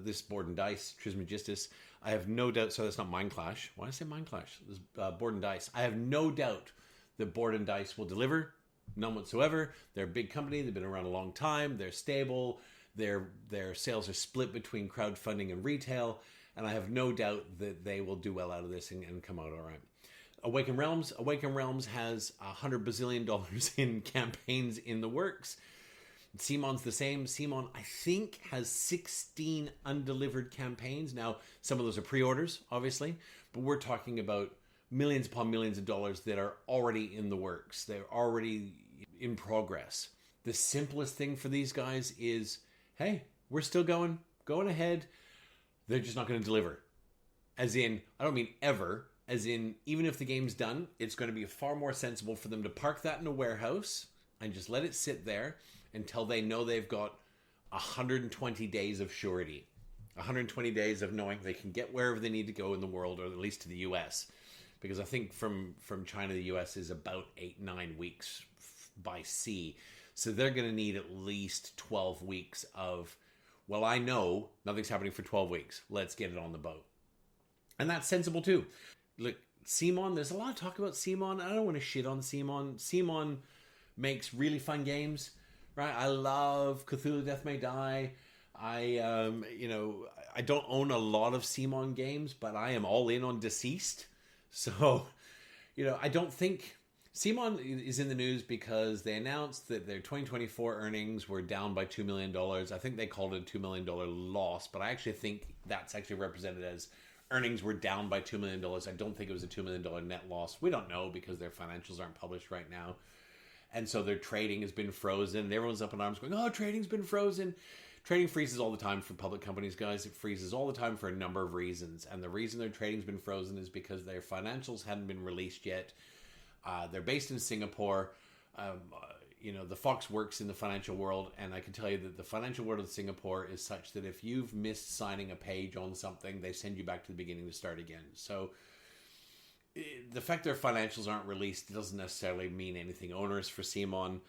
S1: this Board and Dice, Trismegistus, I have no doubt, so that's not Mindclash. Why did I say Mindclash? This Board and Dice. I have no doubt that Board and Dice will deliver, none whatsoever. They're a big company, they've been around a long time, they're stable, their sales are split between crowdfunding and retail, and I have no doubt that they will do well out of this and come out all right. Awaken Realms has $100 bazillion in campaigns in the works. Simon's the same. Simon, I think, has 16 undelivered campaigns. Now, some of those are pre-orders, obviously, but we're talking about millions upon millions of dollars that are already in the works. They're already in progress. The simplest thing for these guys is, hey, we're still going ahead. They're just not going to deliver. As in, I don't mean ever, as in, even if the game's done, it's going to be far more sensible for them to park that in a warehouse, and just let it sit there until they know they've got 120 days of surety. 120 days of knowing they can get wherever they need to go in the world, or at least to the US. Because I think from China to the US is about 8-9 weeks by sea. So they're going to need at least 12 weeks of, well, I know nothing's happening for 12 weeks. Let's get it on the boat. And that's sensible too. Look, CMON, there's a lot of talk about CMON. I don't want to shit on CMON. CMON makes really fun games, right? I love Cthulhu Death May Die. I don't own a lot of CMON games, but I am all in on Deceased. So, I don't think CMON is in the news because they announced that their 2024 earnings were down by $2 million. I think they called it a $2 million loss, but I actually think that's actually represented as earnings were down by $2 million. I don't think it was a $2 million net loss. We don't know because their financials aren't published right now. And so their trading has been frozen. And everyone's up in arms going, oh, trading's been frozen. Trading freezes all the time for public companies, guys. It freezes all the time for a number of reasons. And the reason their trading's been frozen is because their financials hadn't been released yet. They're based in Singapore. The Fox works in the financial world. And I can tell you that the financial world of Singapore is such that if you've missed signing a page on something, they send you back to the beginning to start again. So the fact their financials aren't released doesn't necessarily mean anything onerous for CMON.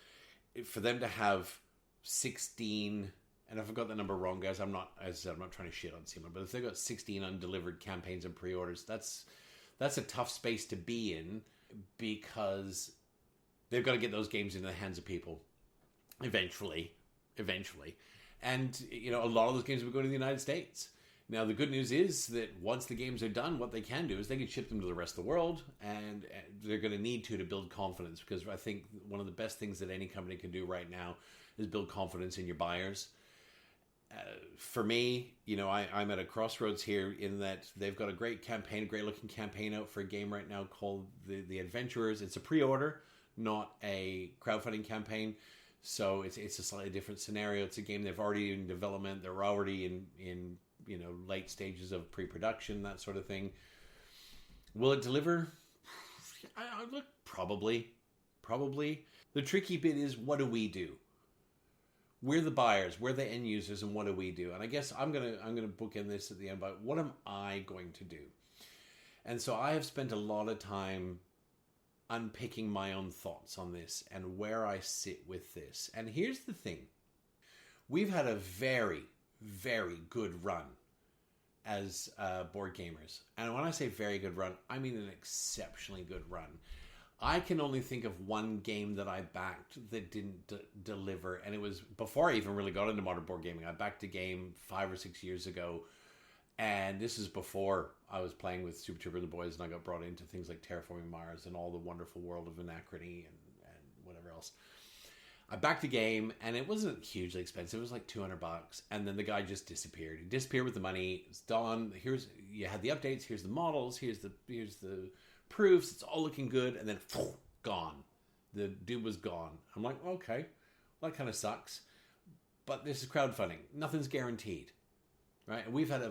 S1: For them to have 16... And if I've got the number wrong, guys, I'm not trying to shit on CMON, but if they've got 16 undelivered campaigns and pre-orders, that's a tough space to be in because they've got to get those games into the hands of people eventually. And, a lot of those games will go to the United States. Now, the good news is that once the games are done, what they can do is they can ship them to the rest of the world, and they're going to need to build confidence, because I think one of the best things that any company can do right now is build confidence in your buyers. For me, I'm at a crossroads here in that they've got a great campaign, a great looking campaign out for a game right now called The Adventurers. It's a pre-order, not a crowdfunding campaign. So it's a slightly different scenario. It's a game they've already in development. They're already in late stages of pre-production, that sort of thing. Will it deliver? Look, probably. The tricky bit is, what do we do? We're the buyers, we're the end users, and what do we do? And I guess I'm gonna bookend this at the end by what am I going to do? And so I have spent a lot of time unpicking my own thoughts on this and where I sit with this. And here's the thing. We've had a very, very good run as board gamers. And when I say very good run, I mean an exceptionally good run. I can only think of one game that I backed that didn't deliver, and it was before I even really got into modern board gaming. I backed a game 5 or 6 years ago, and this is before I was playing with Super Trooper and the boys, and I got brought into things like Terraforming Mars and all the wonderful world of Anachrony and whatever else. I backed a game, and it wasn't hugely expensive. It was like $200, and then the guy just disappeared. He disappeared with the money. It's done. You had the updates. Here's the models. Here's the proofs. It's all looking good, and then gone. The dude was gone. I'm like, okay, well, that kind of sucks. But this is crowdfunding. Nothing's guaranteed, right? And we've had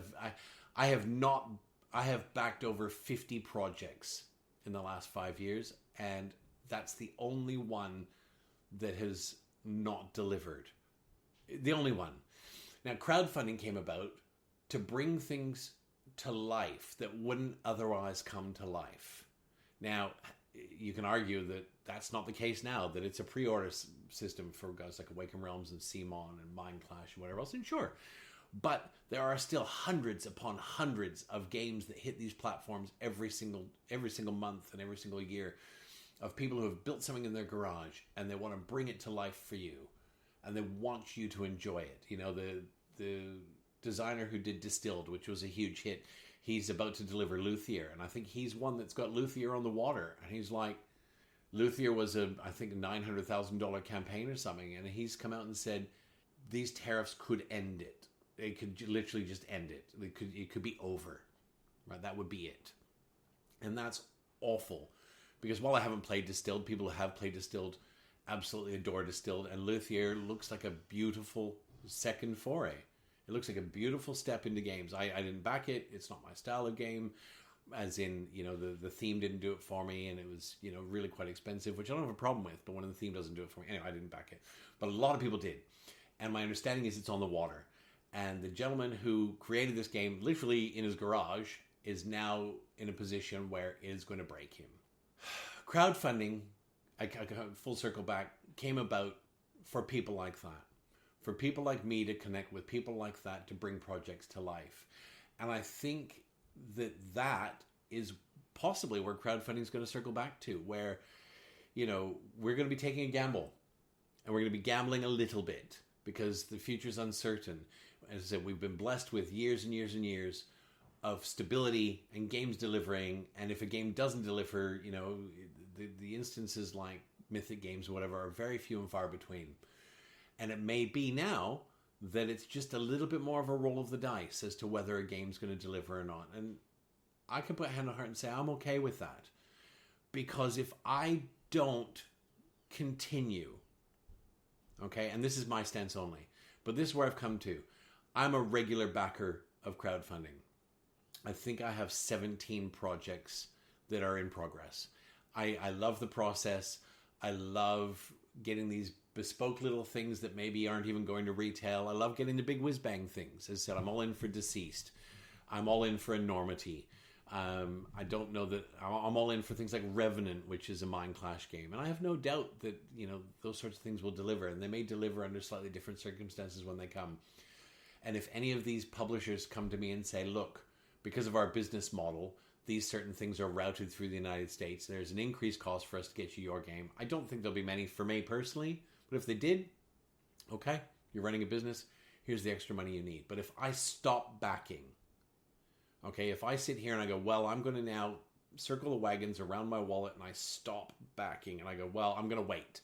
S1: I have backed over 50 projects in the last 5 years, and that's the only one that has not delivered. The only one. Now, crowdfunding came about to bring things to life that wouldn't otherwise come to life. Now, you can argue that that's not the case now, that it's a pre-order system for guys like Awakened Realms and CMON and Mind Clash and whatever else, and sure. But there are still hundreds upon hundreds of games that hit these platforms every single month and every single year, of people who have built something in their garage and they want to bring it to life for you, and they want you to enjoy it. The designer who did Distilled, which was a huge hit, he's about to deliver Luthier, and I think he's one that's got Luthier on the water, and he's like, Luthier was I think a $900,000 campaign or something, and he's come out and said these tariffs could end it. They could literally just end it. It could be over, right? That would be it, and that's awful, because while I haven't played Distilled, people who have played Distilled absolutely adore Distilled, and Luthier looks like a beautiful second foray. It looks like a beautiful step into games. I didn't back it. It's not my style of game. as in, the theme didn't do it for me, and it was, really quite expensive, which I don't have a problem with, but when the theme doesn't do it for me, anyway, I didn't back it. But a lot of people did. And my understanding is it's on the water. And the gentleman who created this game, literally in his garage, is now in a position where it is going to break him. Crowdfunding, I full circle back, came about for people like that. For people like me to connect with people like that to bring projects to life. And I think that is possibly where crowdfunding is going to circle back to, where, we're going to be taking a gamble. And we're going to be gambling a little bit because the future is uncertain. As I said, we've been blessed with years and years and years of stability and games delivering. And if a game doesn't deliver, the instances like Mythic Games or whatever are very few and far between. And it may be now that it's just a little bit more of a roll of the dice as to whether a game's going to deliver or not. And I can put hand on heart and say I'm okay with that. Because if I don't continue, okay, and this is my stance only, but this is where I've come to. I'm a regular backer of crowdfunding. I think I have 17 projects that are in progress. I love the process. I love getting these bespoke little things that maybe aren't even going to retail. I love getting the big whiz-bang things. As I said, I'm all in for Deceased. I'm all in for Enormity. I don't know that I'm all in for things like Revenant, which is a Mind Clash game. And I have no doubt that, those sorts of things will deliver. And they may deliver under slightly different circumstances when they come. And if any of these publishers come to me and say, look, because of our business model, these certain things are routed through the United States. There's an increased cost for us to get you your game. I don't think there'll be many for me personally. But if they did, okay, you're running a business. Here's the extra money you need. But if I stop backing, okay, if I sit here and I go, well, I'm going to now circle the wagons around my wallet and I stop backing and I go, well, I'm going to wait.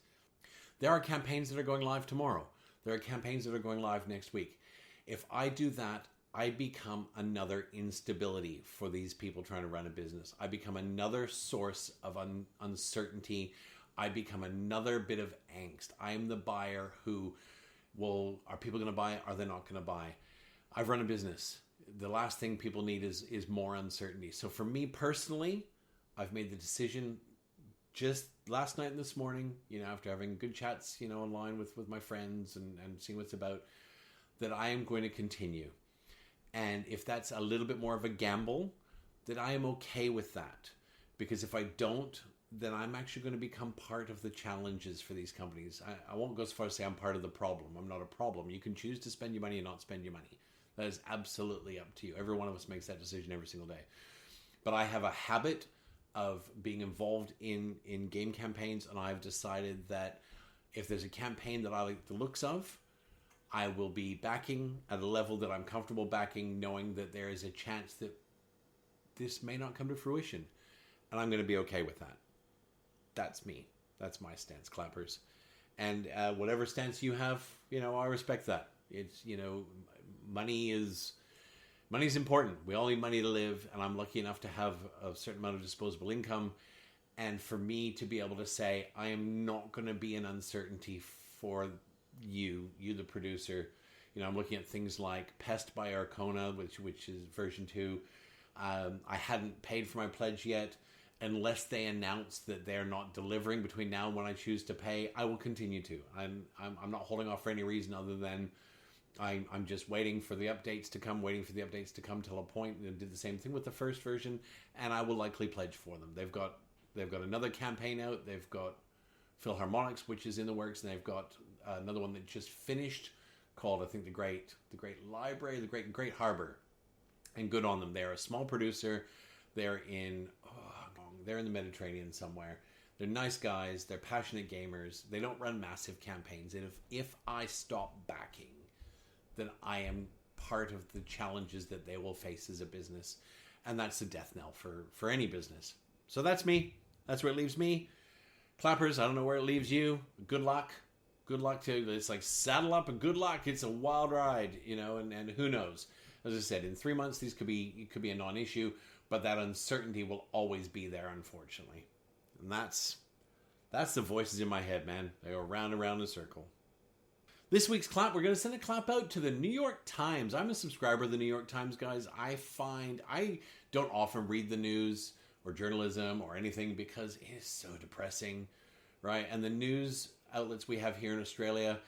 S1: There are campaigns that are going live tomorrow. There are campaigns that are going live next week. If I do that, I become another instability for these people trying to run a business. I become another source of uncertainty. I become another bit of angst. I am the buyer who are people going to buy? Are they not going to buy? I've run a business. The last thing people need is more uncertainty. So for me personally, I've made the decision just last night and this morning, after having good chats, online with my friends and seeing what's about, that I am going to continue. And if that's a little bit more of a gamble, that I am okay with that. Because if I don't, then I'm actually going to become part of the challenges for these companies. I won't go as far as say I'm part of the problem. I'm not a problem. You can choose to spend your money and not spend your money. That is absolutely up to you. Every one of us makes that decision every single day. But I have a habit of being involved in game campaigns, and I've decided that if there's a campaign that I like the looks of, I will be backing at a level that I'm comfortable backing, knowing that there is a chance that this may not come to fruition. And I'm going to be okay with that. That's me. That's my stance, clappers. And whatever stance you have, I respect that. It's, money's important. We all need money to live, and I'm lucky enough to have a certain amount of disposable income. And for me to be able to say, I am not going to be in uncertainty for you the producer. I'm looking at things like Pest by Arcona, which is version 2. I hadn't paid for my pledge yet. Unless they announce that they're not delivering between now and when I choose to pay, I will continue to. I'm not holding off for any reason other than I'm just waiting for the updates to come, till a point. And did the same thing with the first version, and I will likely pledge for them. They've got another campaign out. They've got Philharmonics, which is in the works, and they've got another one that just finished called, I think, the Great Library, the Great Harbor. And good on them. They're a small producer. They're in the Mediterranean somewhere. They're nice guys. They're passionate gamers. They don't run massive campaigns. And if I stop backing, then I am part of the challenges that they will face as a business. And that's the death knell for any business. So that's me. That's where it leaves me. Clappers, I don't know where it leaves you. Good luck. Good luck to you. It's like saddle up and good luck. It's a wild ride, and who knows. As I said, in 3 months, it could be a non-issue. But that uncertainty will always be there, unfortunately. And that's the voices in my head, man. They go round and round in a circle. This week's clap, we're going to send a clap out to the New York Times. I'm a subscriber of the New York Times, guys. I find I don't often read the news or journalism or anything because it is so depressing, right? And the news outlets we have here in Australia,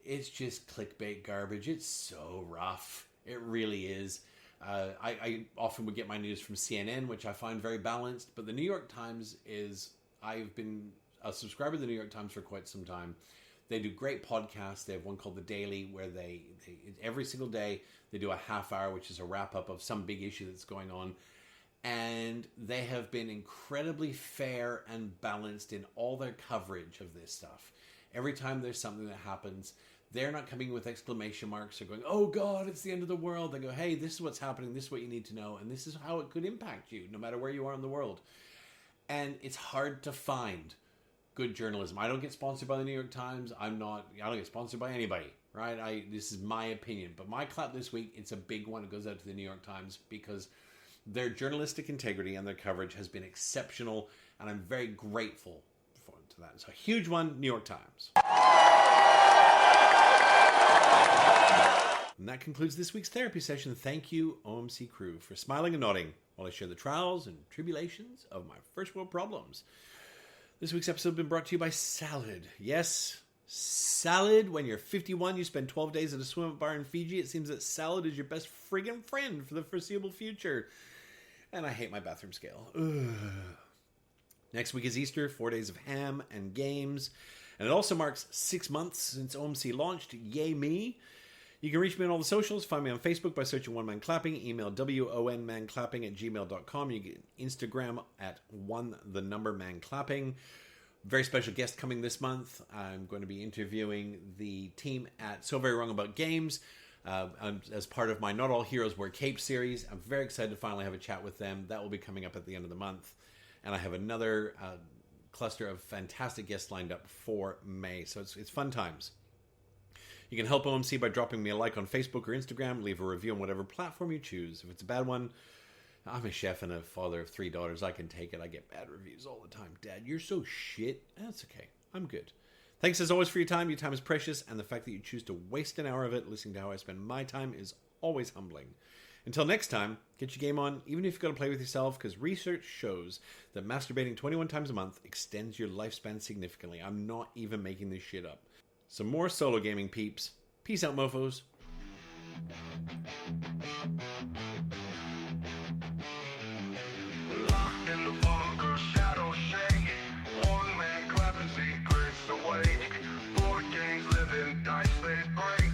S1: it's just clickbait garbage. It's so rough. It really is. I often would get my news from CNN, which I find very balanced. But the New York Times is, I've been a subscriber to the New York Times for quite some time. They do great podcasts. They have one called The Daily, where they every single day they do a half hour, which is a wrap up of some big issue that's going on. And they have been incredibly fair and balanced in all their coverage of this stuff. Every time there's something that happens, they're not coming with exclamation marks or going, oh God, it's the end of the world. They go, hey, this is what's happening. This is what you need to know. And this is how it could impact you, no matter where you are in the world. And it's hard to find good journalism. I don't get sponsored by the New York Times. I don't get sponsored by anybody, right? This is my opinion. But my clap this week, it's a big one. It goes out to the New York Times because their journalistic integrity and their coverage has been exceptional. And I'm very grateful to that. So a huge one, New York Times. And that concludes this week's therapy session. Thank you, OMC crew, for smiling and nodding while I share the trials and tribulations of my first world problems. This week's episode has been brought to you by salad. Yes, salad. When you're 51, you spend 12 days at a swim bar in Fiji. It seems that salad is your best friggin' friend for the foreseeable future. And I hate my bathroom scale. Ugh. Next week is Easter, 4 days of ham and games. And it also marks 6 months since OMC launched. Yay me. You can reach me on all the socials. Find me on Facebook by searching One Man Clapping. Email wonmanclapping@gmail.com. You get Instagram at @1manclapping. Very special guest coming this month. I'm going to be interviewing the team at So Very Wrong About Games as part of my Not All Heroes Wear Capes series. I'm very excited to finally have a chat with them. That will be coming up at the end of the month. And I have another cluster of fantastic guests lined up for May. So it's fun times. You can help OMC by dropping me a like on Facebook or Instagram. Leave a review on whatever platform you choose. If it's a bad one, I'm a chef and a father of 3 daughters. I can take it. I get bad reviews all the time. Dad, you're so shit. That's okay. I'm good. Thanks as always for your time. Your time is precious, and the fact that you choose to waste an hour of it listening to how I spend my time is always humbling. Until next time, get your game on, even if you've got to play with yourself, because research shows that masturbating 21 times a month extends your lifespan significantly. I'm not even making this shit up. Some more solo gaming peeps. Peace out, mofos.
S2: Locked in the bunker, shadows shake. One man clapping secrets awake. Board games living, dice they break.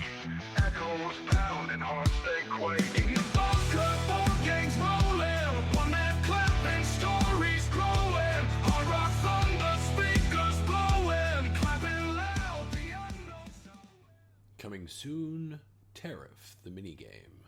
S2: Echoes pounding, hearts they quake.
S3: In the bunker, board games rolling. One man clapping, stories growing. Hard rock thunder, speakers blowing. Clapping loud, piano sound.
S1: Coming soon, Tariff, the minigame.